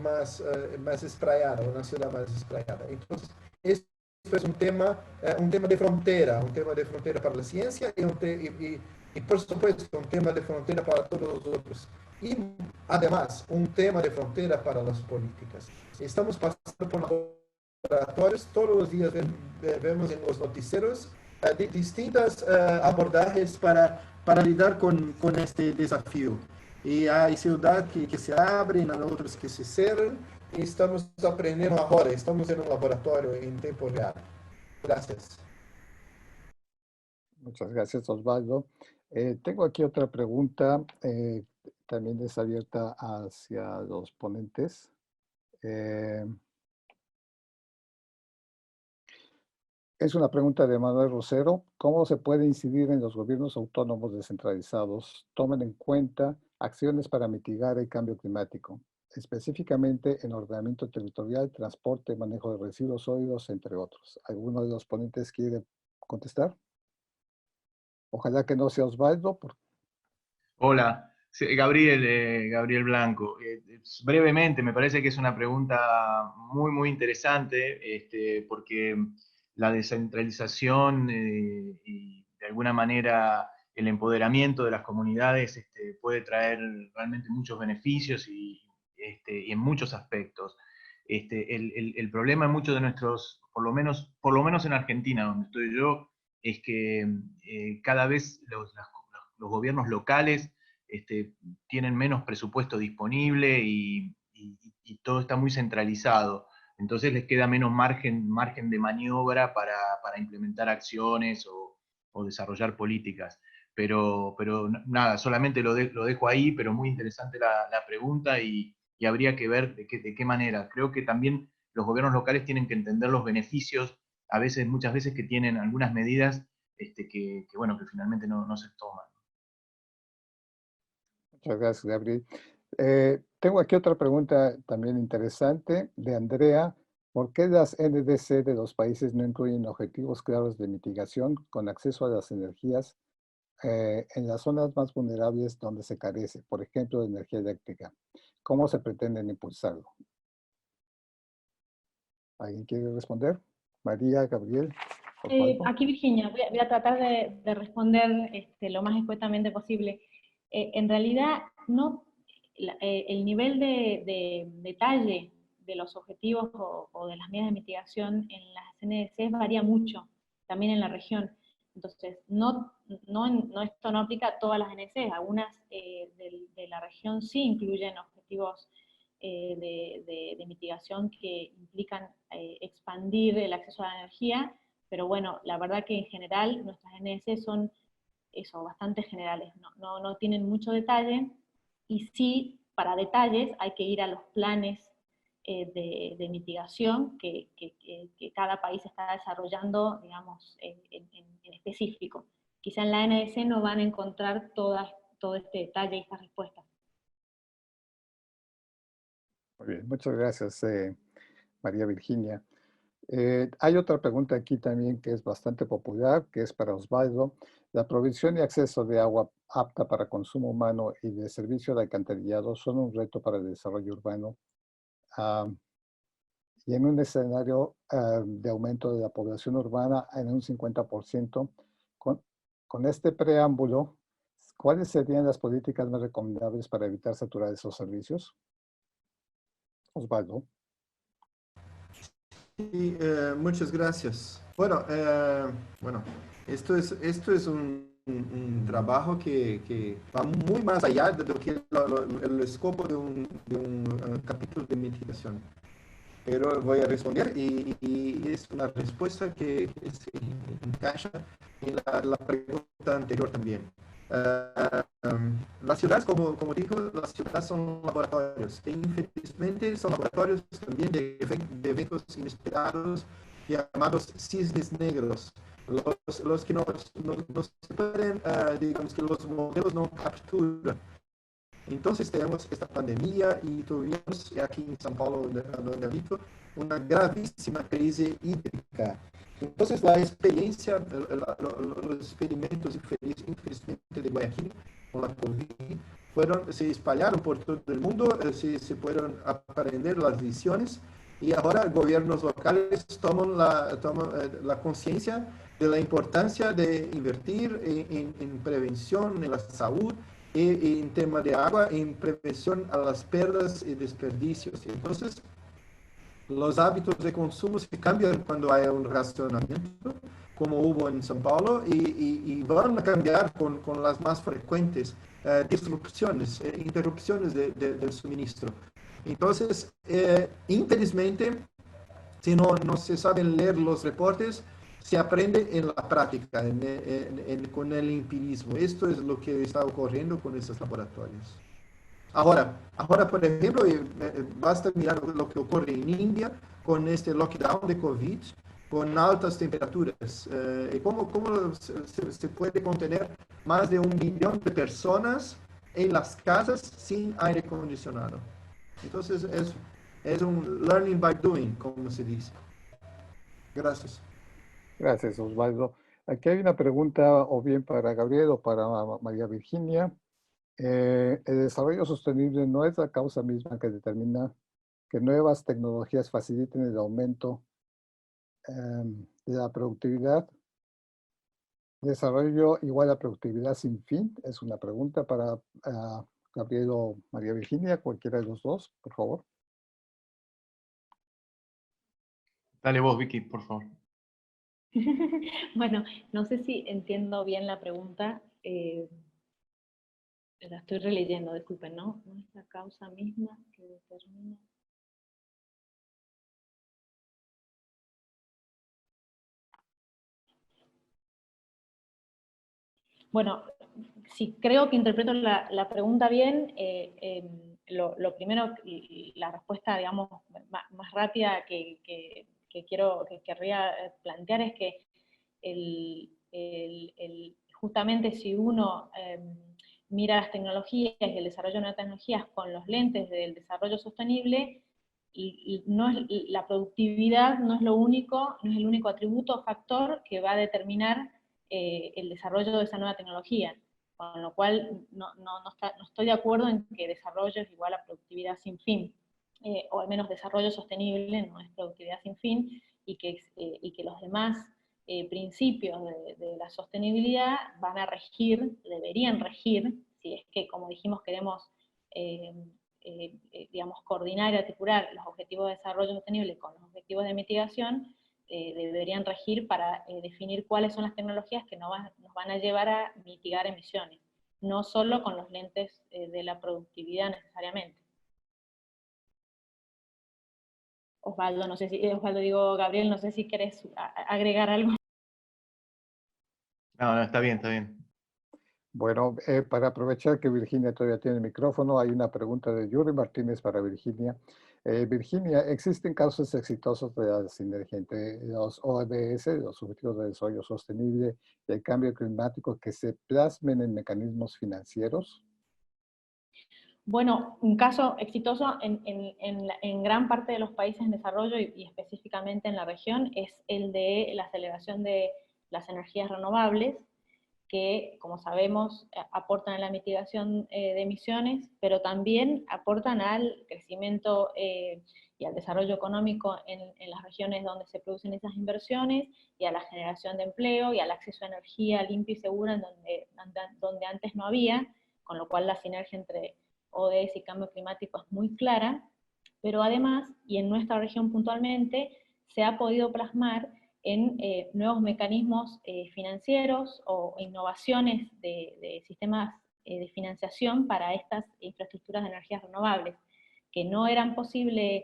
más espraiada, una ciudad más espraiada. Entonces, esto es un tema de frontera para la ciencia y por supuesto un tema de frontera para todos los otros. Y además, un tema de frontera para las políticas. Estamos pasando por laboratorios, todos los días vemos en los noticieros distintas abordajes para lidiar con este desafío. Y hay ciudades que se abren, hay otras que se cierran, y estamos aprendiendo ahora, estamos en un laboratorio en tiempo real. Gracias. Muchas gracias, Osvaldo. Tengo aquí otra pregunta, también es abierta hacia los ponentes. Es una pregunta de Manuel Rosero. ¿Cómo se puede incidir en los gobiernos autónomos descentralizados? Tomen en cuenta acciones para mitigar el cambio climático, específicamente en ordenamiento territorial, transporte, manejo de residuos sólidos, entre otros. ¿Alguno de los ponentes quiere contestar? Ojalá que no sea Osvaldo. Hola, sí, Gabriel Blanco. Brevemente, me parece que es una pregunta muy interesante, porque la descentralización y de alguna manera el empoderamiento de las comunidades puede traer realmente muchos beneficios y en muchos aspectos. El problema en muchos de nuestros, por lo menos en Argentina, donde estoy yo, es que cada vez los gobiernos locales tienen menos presupuesto disponible y todo está muy centralizado. Entonces les queda menos margen de maniobra para implementar acciones o desarrollar políticas. Pero nada, solamente lo dejo ahí, pero muy interesante la pregunta y habría que ver de qué manera. Creo que también los gobiernos locales tienen que entender los beneficios, muchas veces que tienen algunas medidas bueno, que finalmente no se toman. Muchas gracias, Gabriel. Tengo aquí otra pregunta también interesante de Andrea. ¿Por qué las NDC de los países no incluyen objetivos claros de mitigación con acceso a las energías en las zonas más vulnerables donde se carece, por ejemplo, de energía eléctrica? ¿Cómo se pretenden impulsarlo? ¿Alguien quiere responder? María, Gabriel. Aquí Virginia, voy a tratar de responder lo más escuetamente posible. En realidad, el nivel de detalle de los objetivos o de las medidas de mitigación en las NDC varía mucho, también en la región. Entonces, esto no aplica a todas las NDC, algunas de la región sí incluyen objetivos de mitigación que implican expandir el acceso a la energía, pero bueno, la verdad que en general nuestras NDC son bastante generales, no tienen mucho detalle, y sí, para detalles hay que ir a los planes de mitigación que cada país está desarrollando, digamos, en específico. Quizá en la NDC no van a encontrar todo este detalle y estas respuestas. Muy bien, muchas gracias, María Virginia. Hay otra pregunta aquí también que es bastante popular, que es para Osvaldo. La provisión y acceso de agua apta para consumo humano y de servicio de alcantarillado son un reto para el desarrollo urbano. Y en un escenario de aumento de la población urbana en un 50%, con este preámbulo, ¿cuáles serían las políticas más recomendables para evitar saturar esos servicios? Osvaldo. Sí, muchas gracias. Bueno, esto es un trabajo que va muy más allá de lo que el escopo de un capítulo de mitigación. Pero voy a responder y es una respuesta que se encaja en la pregunta anterior también. Las ciudades, como dijo, las ciudades son laboratorios. E infelizmente son laboratorios también de eventos inesperados llamados cisnes negros. Los que no se pueden, digamos que los modelos no capturan. Entonces tenemos esta pandemia y tuvimos aquí en São Paulo, donde habito, una gravísima crisis hídrica. Entonces la experiencia, los experimentos infelizmente de Guayaquil con la COVID se espalharon por todo el mundo, se pueden aprender las lecciones y ahora gobiernos locales toman la conciencia de la importancia de invertir en prevención, en la salud, y en tema de agua, en prevención a las pérdidas y desperdicios. Entonces, los hábitos de consumo se cambian cuando hay un racionamiento, como hubo en São Paulo, y van a cambiar con las más frecuentes disrupciones, interrupciones del suministro. Entonces, infelizmente, si no se saben leer los reportes, se aprende en la práctica, con el empirismo. Esto es lo que está ocurriendo con estos laboratorios. Ahora, por ejemplo, basta mirar lo que ocurre en India con este lockdown de COVID, con altas temperaturas. ¿Cómo se puede contener más de 1 millón de personas en las casas sin aire acondicionado? Entonces, es un learning by doing, como se dice. Gracias. Gracias, Osvaldo. Aquí hay una pregunta o bien para Gabriel o para María Virginia. El desarrollo sostenible no es la causa misma que determina que nuevas tecnologías faciliten el aumento de la productividad. Desarrollo igual a productividad sin fin. Es una pregunta para Gabriel o María Virginia, cualquiera de los dos, por favor. Dale vos, Vicky, por favor. Bueno, no sé si entiendo bien la pregunta. La estoy releyendo, disculpen, ¿no? No es la causa misma que determina. Bueno, si creo que interpreto la pregunta bien, lo primero, la respuesta, digamos, más rápida que querría plantear es que justamente si uno mira las tecnologías y el desarrollo de nuevas tecnologías con los lentes del desarrollo sostenible, y no es, la productividad no es lo único, no es el único atributo o factor que va a determinar el desarrollo de esa nueva tecnología. Con lo cual no estoy de acuerdo en que desarrollo es igual a productividad sin fin, o al menos desarrollo sostenible no es productividad sin fin, y que los demás principios de la sostenibilidad van a regir, deberían regir, si es que, como dijimos, queremos digamos, coordinar y articular los objetivos de desarrollo sostenible con los objetivos de mitigación, deberían regir para definir cuáles son las tecnologías que nos van a llevar a mitigar emisiones, no solo con los lentes de la productividad necesariamente. Osvaldo, no sé si, Osvaldo, digo, Gabriel, no sé si querés agregar algo. No, está bien, está bien. Bueno, para aprovechar que Virginia todavía tiene el micrófono, hay una pregunta de Yuri Martínez para Virginia. Virginia, ¿existen casos exitosos de la sinergia entre los ODS, los Objetivos de Desarrollo Sostenible, y el cambio climático que se plasmen en mecanismos financieros? Bueno, un caso exitoso en gran parte de los países en desarrollo y específicamente en la región es el de la aceleración de las energías renovables, que, como sabemos, aportan a la mitigación de emisiones, pero también aportan al crecimiento y al desarrollo económico en las regiones donde se producen esas inversiones, y a la generación de empleo y al acceso a energía limpia y segura en donde antes no había, con lo cual la sinergia entre ODS y cambio climático es muy clara, pero además, y en nuestra región puntualmente, se ha podido plasmar en nuevos mecanismos financieros o innovaciones de sistemas de financiación para estas infraestructuras de energías renovables, que no eran posibles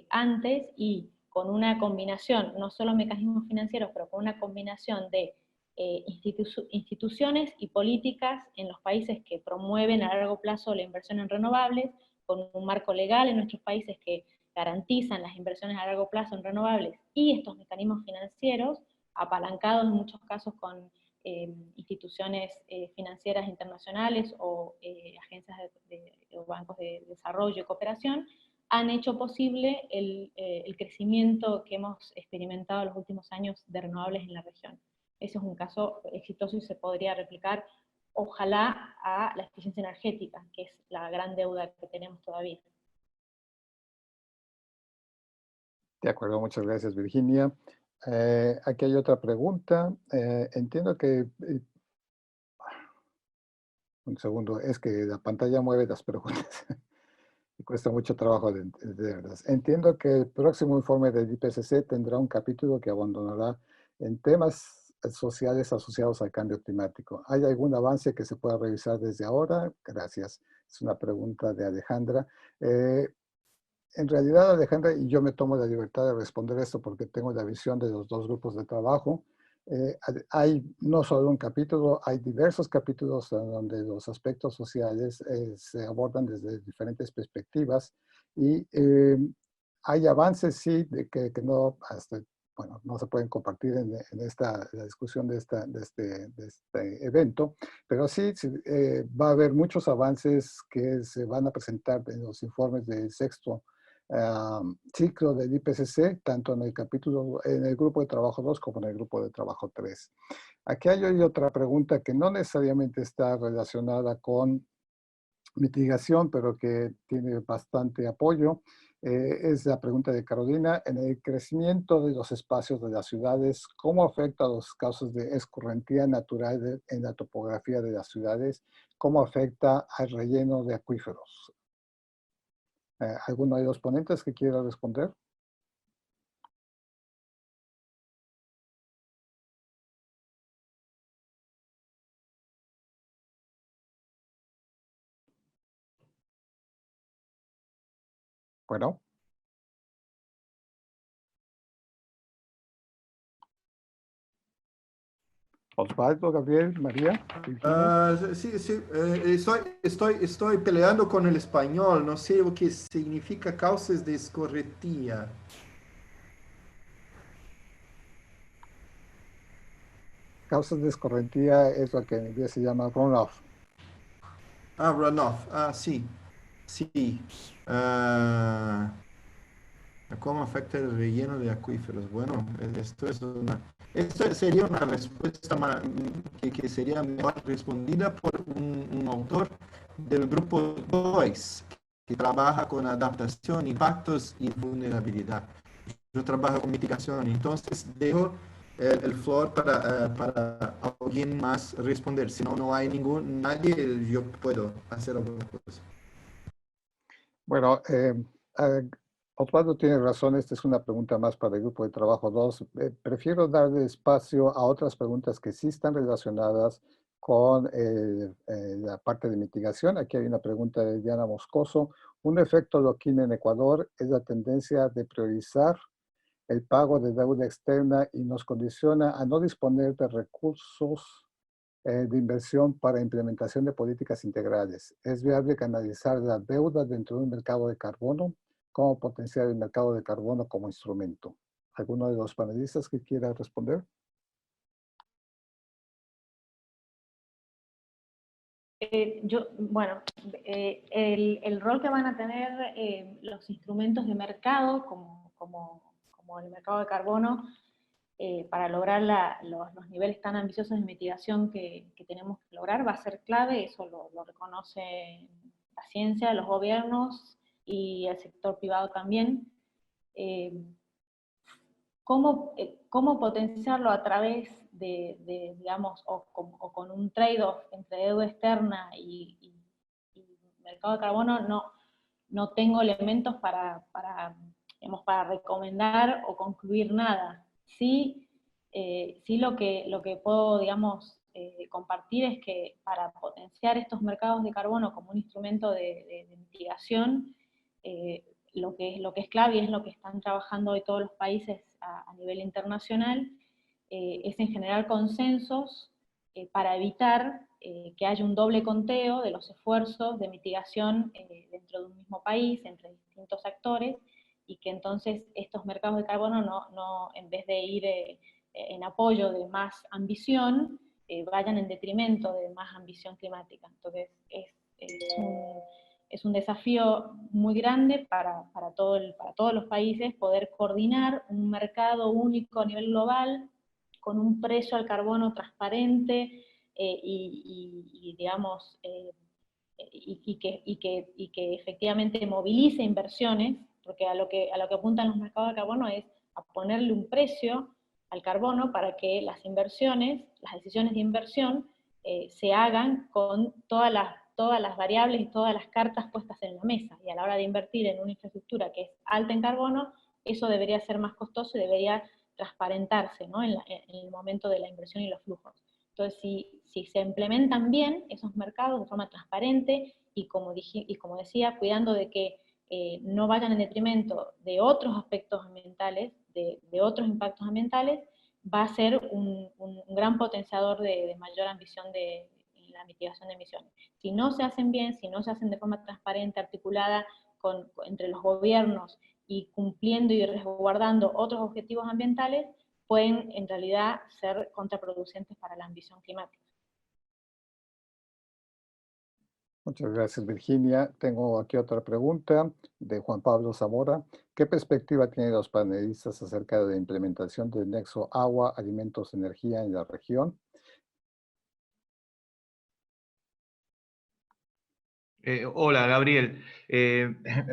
antes, y con una combinación, no solo mecanismos financieros, pero con una combinación de instituciones y políticas en los países que promueven a largo plazo la inversión en renovables, con un marco legal en nuestros países que garantizan las inversiones a largo plazo en renovables, y estos mecanismos financieros, apalancados en muchos casos con instituciones financieras internacionales o agencias o bancos de desarrollo y cooperación, han hecho posible el crecimiento que hemos experimentado en los últimos años de renovables en la región. Ese es un caso exitoso y se podría replicar, ojalá, a la eficiencia energética, que es la gran deuda que tenemos todavía. De acuerdo, muchas gracias, Virginia. Aquí hay otra pregunta. Entiendo que... un segundo, es que la pantalla mueve las preguntas. Y cuesta mucho trabajo de verlas. Entiendo que el próximo informe del IPCC tendrá un capítulo que abandonará en temas sociales asociados al cambio climático. ¿Hay algún avance que se pueda revisar desde ahora? Gracias. Es una pregunta de Alejandra. En realidad, Alejandra, y yo me tomo la libertad de responder esto porque tengo la visión de los dos grupos de trabajo. Hay no solo un capítulo, hay diversos capítulos en donde los aspectos sociales se abordan desde diferentes perspectivas, y hay avances, sí, de que no, hasta, bueno, no se pueden compartir en la discusión de este evento, pero sí va a haber muchos avances que se van a presentar en los informes del sexto ciclo del IPCC, tanto en el capítulo, en el grupo de trabajo 2 como en el grupo de trabajo 3. Aquí hay otra pregunta que no necesariamente está relacionada con mitigación, pero que tiene bastante apoyo. Es la pregunta de Carolina. En el crecimiento de los espacios de las ciudades, ¿cómo afecta a los casos de escurrentía natural en la topografía de las ciudades? ¿Cómo afecta al relleno de acuíferos? ¿Alguno de los ponentes que quiera responder? Bueno. Osvaldo, Gabriel, María. Sí, sí, estoy peleando con el español, no sé lo que significa causas de escorrentía. Causas de escorrentía es lo que en inglés se llama runoff. Ah, runoff, sí, sí. ¿Cómo afecta el relleno de acuíferos? Bueno, esta sería una respuesta que sería mejor respondida por un autor del grupo 2, que trabaja con adaptación, impactos y vulnerabilidad. Yo trabajo con mitigación, entonces dejo el floor para alguien más responder. Si no hay nadie, yo puedo hacer alguna cosa. Bueno, Osvaldo tiene razón, esta es una pregunta más para el grupo de trabajo 2. Prefiero darle espacio a otras preguntas que sí están relacionadas con la parte de mitigación. Aquí hay una pregunta de Diana Moscoso. Un efecto loquín en Ecuador es la tendencia de priorizar el pago de deuda externa y nos condiciona a no disponer de recursos de inversión para implementación de políticas integrales. ¿Es viable canalizar la deuda dentro de un mercado de carbono? ¿Cómo potenciar el mercado de carbono como instrumento? ¿Alguno de los panelistas que quiera responder? Bueno, el rol que van a tener los instrumentos de mercado, como el mercado de carbono, para lograr los niveles tan ambiciosos de mitigación que tenemos que lograr, va a ser clave. Eso lo reconoce la ciencia, los gobiernos y el sector privado también. ¿Cómo potenciarlo a través digamos, o con un trade-off entre deuda externa y mercado de carbono? No tengo elementos digamos, para recomendar o concluir nada. Sí, lo que puedo, digamos, compartir es que para potenciar estos mercados de carbono como un instrumento de mitigación, lo que es clave y es lo que están trabajando hoy todos los países a nivel internacional, es en generar consensos para evitar que haya un doble conteo de los esfuerzos de mitigación dentro de un mismo país, entre distintos actores, y que entonces estos mercados de carbono no en vez de ir en apoyo de más ambición, vayan en detrimento de más ambición climática. Entonces es un desafío muy grande para todos los países poder coordinar un mercado único a nivel global, con un precio al carbono transparente digamos, y que efectivamente movilice inversiones, porque a lo que apuntan los mercados de carbono es a ponerle un precio al carbono para que las inversiones, las decisiones de inversión, se hagan con todas las variables y todas las cartas puestas en la mesa, y a la hora de invertir en una infraestructura que es alta en carbono, eso debería ser más costoso y debería transparentarse, ¿no? en el momento de la inversión y los flujos. Entonces, si se implementan bien esos mercados de forma transparente y como decía, cuidando de que no vayan en detrimento de otros aspectos ambientales, de otros impactos ambientales, va a ser un gran potenciador de mayor ambición en la mitigación de emisiones. Si no se hacen bien, si no se hacen de forma transparente, articulada entre los gobiernos y cumpliendo y resguardando otros objetivos ambientales, pueden en realidad ser contraproducentes para la ambición climática. Muchas gracias, Virginia. Tengo aquí otra pregunta de Juan Pablo Zamora. ¿Qué perspectiva tienen los panelistas acerca de la implementación del nexo agua, alimentos, energía en la región? Hola, Gabriel.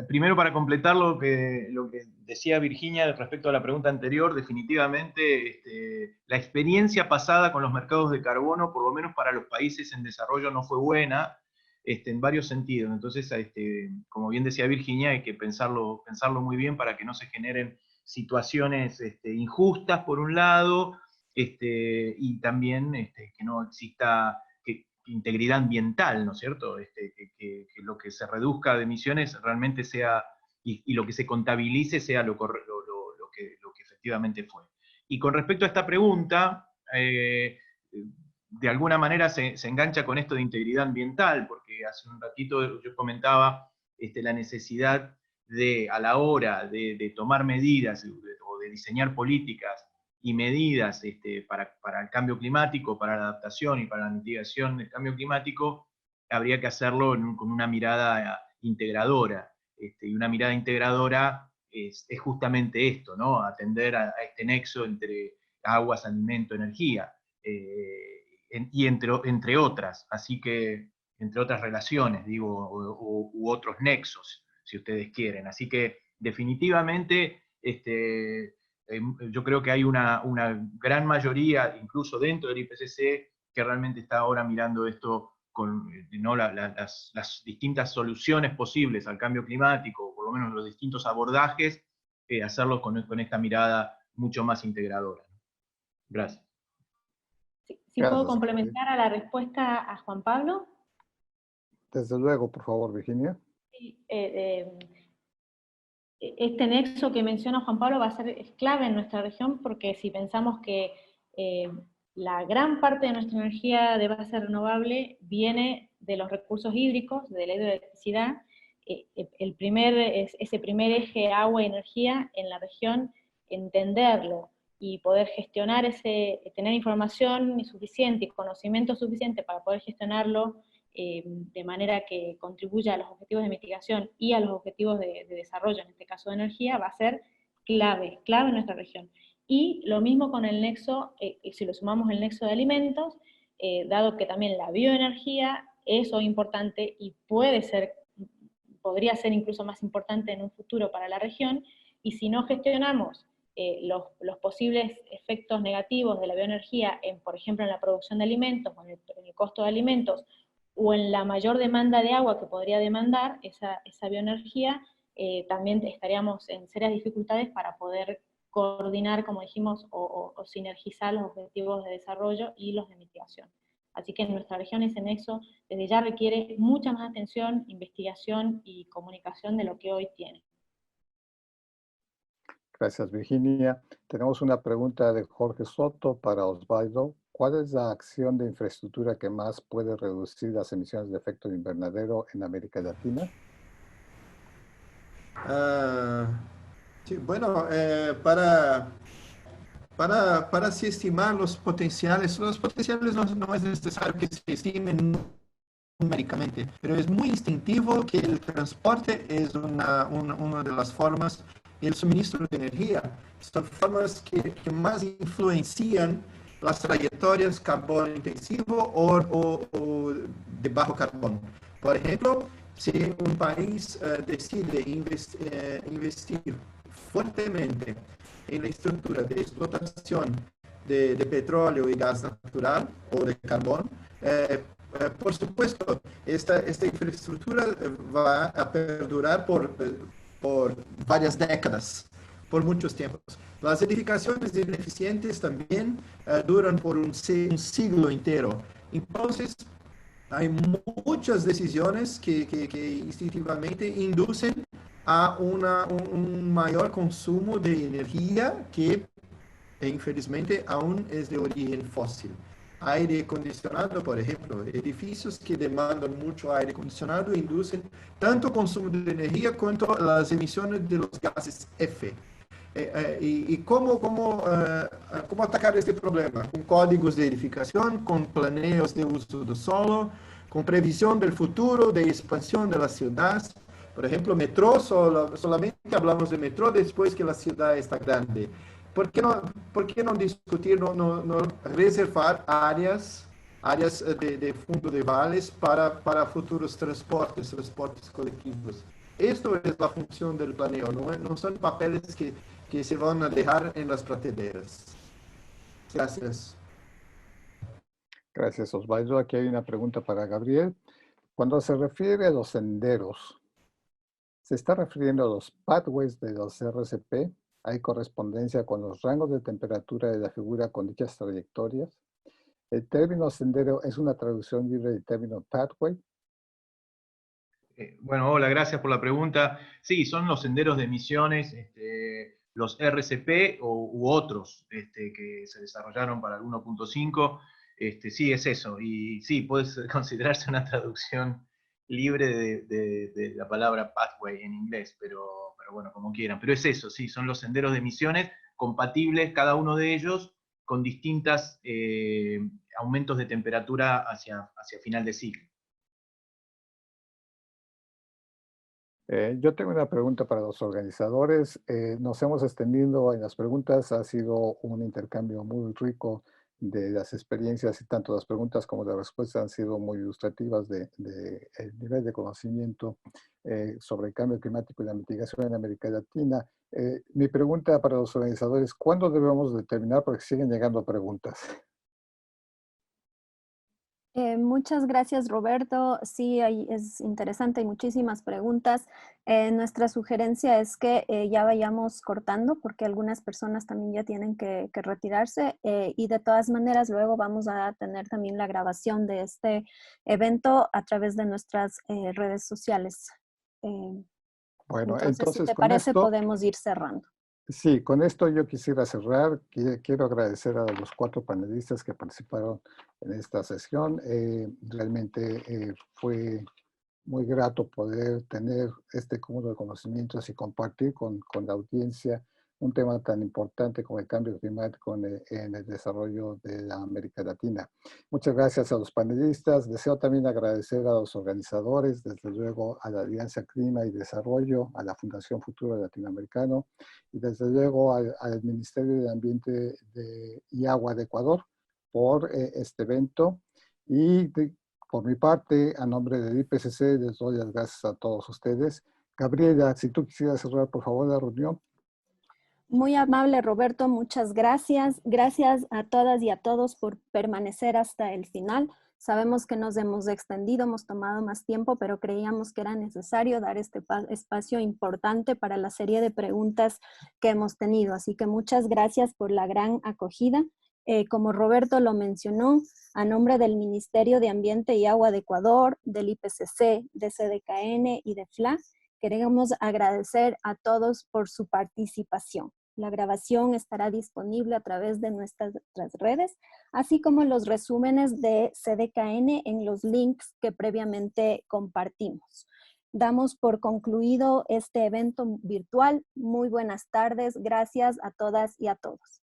Primero, para completar lo que decía Virginia respecto a la pregunta anterior, definitivamente la experiencia pasada con los mercados de carbono, por lo menos para los países en desarrollo, no fue buena en varios sentidos. Entonces, como bien decía Virginia, hay que pensarlo muy bien para que no se generen situaciones injustas, por un lado, y también que no exista integridad ambiental, ¿no es cierto? Que lo que se reduzca de emisiones realmente sea y lo que se contabilice sea lo que efectivamente fue. Y con respecto a esta pregunta, de alguna manera se engancha con esto de integridad ambiental, porque hace un ratito yo comentaba la necesidad de, a la hora de tomar medidas o de diseñar políticas y medidas para el cambio climático, para la adaptación y para la mitigación del cambio climático, habría que hacerlo con una mirada integradora. Y una mirada integradora es justamente esto, ¿no? Atender a este nexo entre aguas, alimento, energía, y entre otras, así que entre otras relaciones, digo, u otros nexos, si ustedes quieren. Así que definitivamente yo creo que hay una gran mayoría, incluso dentro del IPCC, que realmente está ahora mirando esto con, ¿no? las distintas soluciones posibles al cambio climático, o por lo menos los distintos abordajes, hacerlo con esta mirada mucho más integradora. Gracias. Si puedo complementar a la respuesta a Juan Pablo. Desde luego, por favor, Virginia. Sí, este nexo que menciona Juan Pablo es clave en nuestra región, porque si pensamos que la gran parte de nuestra energía de base renovable viene de los recursos hídricos, de la hidroelectricidad, ese primer eje agua y energía en la región, entenderlo y poder gestionar tener información suficiente y conocimiento suficiente para poder gestionarlo de manera que contribuya a los objetivos de mitigación y a los objetivos de desarrollo, en este caso de energía, va a ser clave en nuestra región. Y lo mismo con el nexo, si lo sumamos el nexo de alimentos, dado que también la bioenergía es hoy importante y podría ser incluso más importante en un futuro para la región, y si no gestionamos los posibles efectos negativos de la bioenergía, por ejemplo en la producción de alimentos, o en el costo de alimentos, o en la mayor demanda de agua que podría demandar esa bioenergía, también estaríamos en serias dificultades para poder coordinar, como dijimos, o sinergizar los objetivos de desarrollo y los de mitigación. Así que en nuestra región ese nexo desde ya requiere mucha más atención, investigación y comunicación de lo que hoy tiene. Gracias, Virginia. Tenemos una pregunta de Jorge Soto para Osvaldo. ¿Cuál es la acción de infraestructura que más puede reducir las emisiones de efecto invernadero en América Latina? Sí, bueno, para se estimar los potenciales no es necesario que se estimen numéricamente, pero es muy instintivo que el transporte es una de las formas, el suministro de energía, son formas que más influencian las trayectorias carbono intensivo o de bajo carbono. Por ejemplo, si un país decide investir fuertemente en la estructura de explotación de petróleo y gas natural o de carbón, por supuesto, esta infraestructura va a perdurar por varias décadas, por muchos tiempos. Las edificaciones ineficientes también duran por un siglo entero. Entonces, hay muchas decisiones que instintivamente inducen a un mayor consumo de energía que, infelizmente, aún es de origen fósil. Aire acondicionado, por ejemplo, edificios que demandan mucho aire acondicionado inducen tanto consumo de energía cuanto las emisiones de los gases F. ¿Y cómo atacar este problema? Con códigos de edificación, con planeos de uso del suelo, con previsión del futuro, de expansión de las ciudades. Por ejemplo, metro, solamente hablamos de metro después que la ciudad está grande. ¿Por qué no discutir, no reservar áreas de fondo de vales para futuros transportes colectivos? Esto es la función del planeo, no son papeles que se van a dejar en las prateleras. Gracias. Gracias, Osvaldo. Aquí hay una pregunta para Gabriel. Cuando se refiere a los senderos, ¿se está refiriendo a los pathways de los RCP? ¿Hay correspondencia con los rangos de temperatura de la figura con dichas trayectorias? ¿El término sendero es una traducción libre del término pathway? Bueno, hola, gracias por la pregunta. Sí, son los senderos de emisiones, los RCP u otros que se desarrollaron para el 1.5. Sí, es eso. Y sí, puede considerarse una traducción libre de la palabra pathway en inglés, pero bueno, como quieran. Pero es eso, sí, son los senderos de emisiones compatibles, cada uno de ellos, con distintos aumentos de temperatura hacia final de ciclo. Yo tengo una pregunta para los organizadores. Nos hemos extendido en las preguntas, ha sido un intercambio muy rico de las experiencias y tanto las preguntas como las respuestas han sido muy ilustrativas de el nivel de conocimiento sobre el cambio climático y la mitigación en América Latina. Mi pregunta para los organizadores, ¿cuándo debemos determinar? Porque siguen llegando preguntas. Muchas gracias, Roberto. Sí, es interesante, hay muchísimas preguntas. Nuestra sugerencia es que ya vayamos cortando porque algunas personas también ya tienen que retirarse y de todas maneras luego vamos a tener también la grabación de este evento a través de nuestras redes sociales. Bueno, Entonces, si entonces te con parece, esto... podemos ir cerrando. Sí, con esto yo quisiera cerrar. Quiero agradecer a los 4 panelistas que participaron en esta sesión. Realmente fue muy grato poder tener este cúmulo de conocimientos y compartir con la audiencia un tema tan importante como el cambio climático en el desarrollo de la América Latina. Muchas gracias a los panelistas. Deseo también agradecer a los organizadores, desde luego a la Alianza Clima y Desarrollo, a la Fundación Futuro Latinoamericano y desde luego al Ministerio de Ambiente y Agua de Ecuador por este evento. Y por mi parte, a nombre del IPCC, les doy las gracias a todos ustedes. Gabriela, si tú quisieras cerrar, por favor, la reunión. Muy amable, Roberto, muchas gracias. Gracias a todas y a todos por permanecer hasta el final. Sabemos que nos hemos extendido, hemos tomado más tiempo, pero creíamos que era necesario dar este espacio importante para la serie de preguntas que hemos tenido. Así que muchas gracias por la gran acogida. Como Roberto lo mencionó, a nombre del Ministerio de Ambiente y Agua de Ecuador, del IPCC, de CDKN y de FLA, queremos agradecer a todos por su participación. La grabación estará disponible a través de nuestras redes, así como los resúmenes de CDKN en los links que previamente compartimos. Damos por concluido este evento virtual. Muy buenas tardes. Gracias a todas y a todos.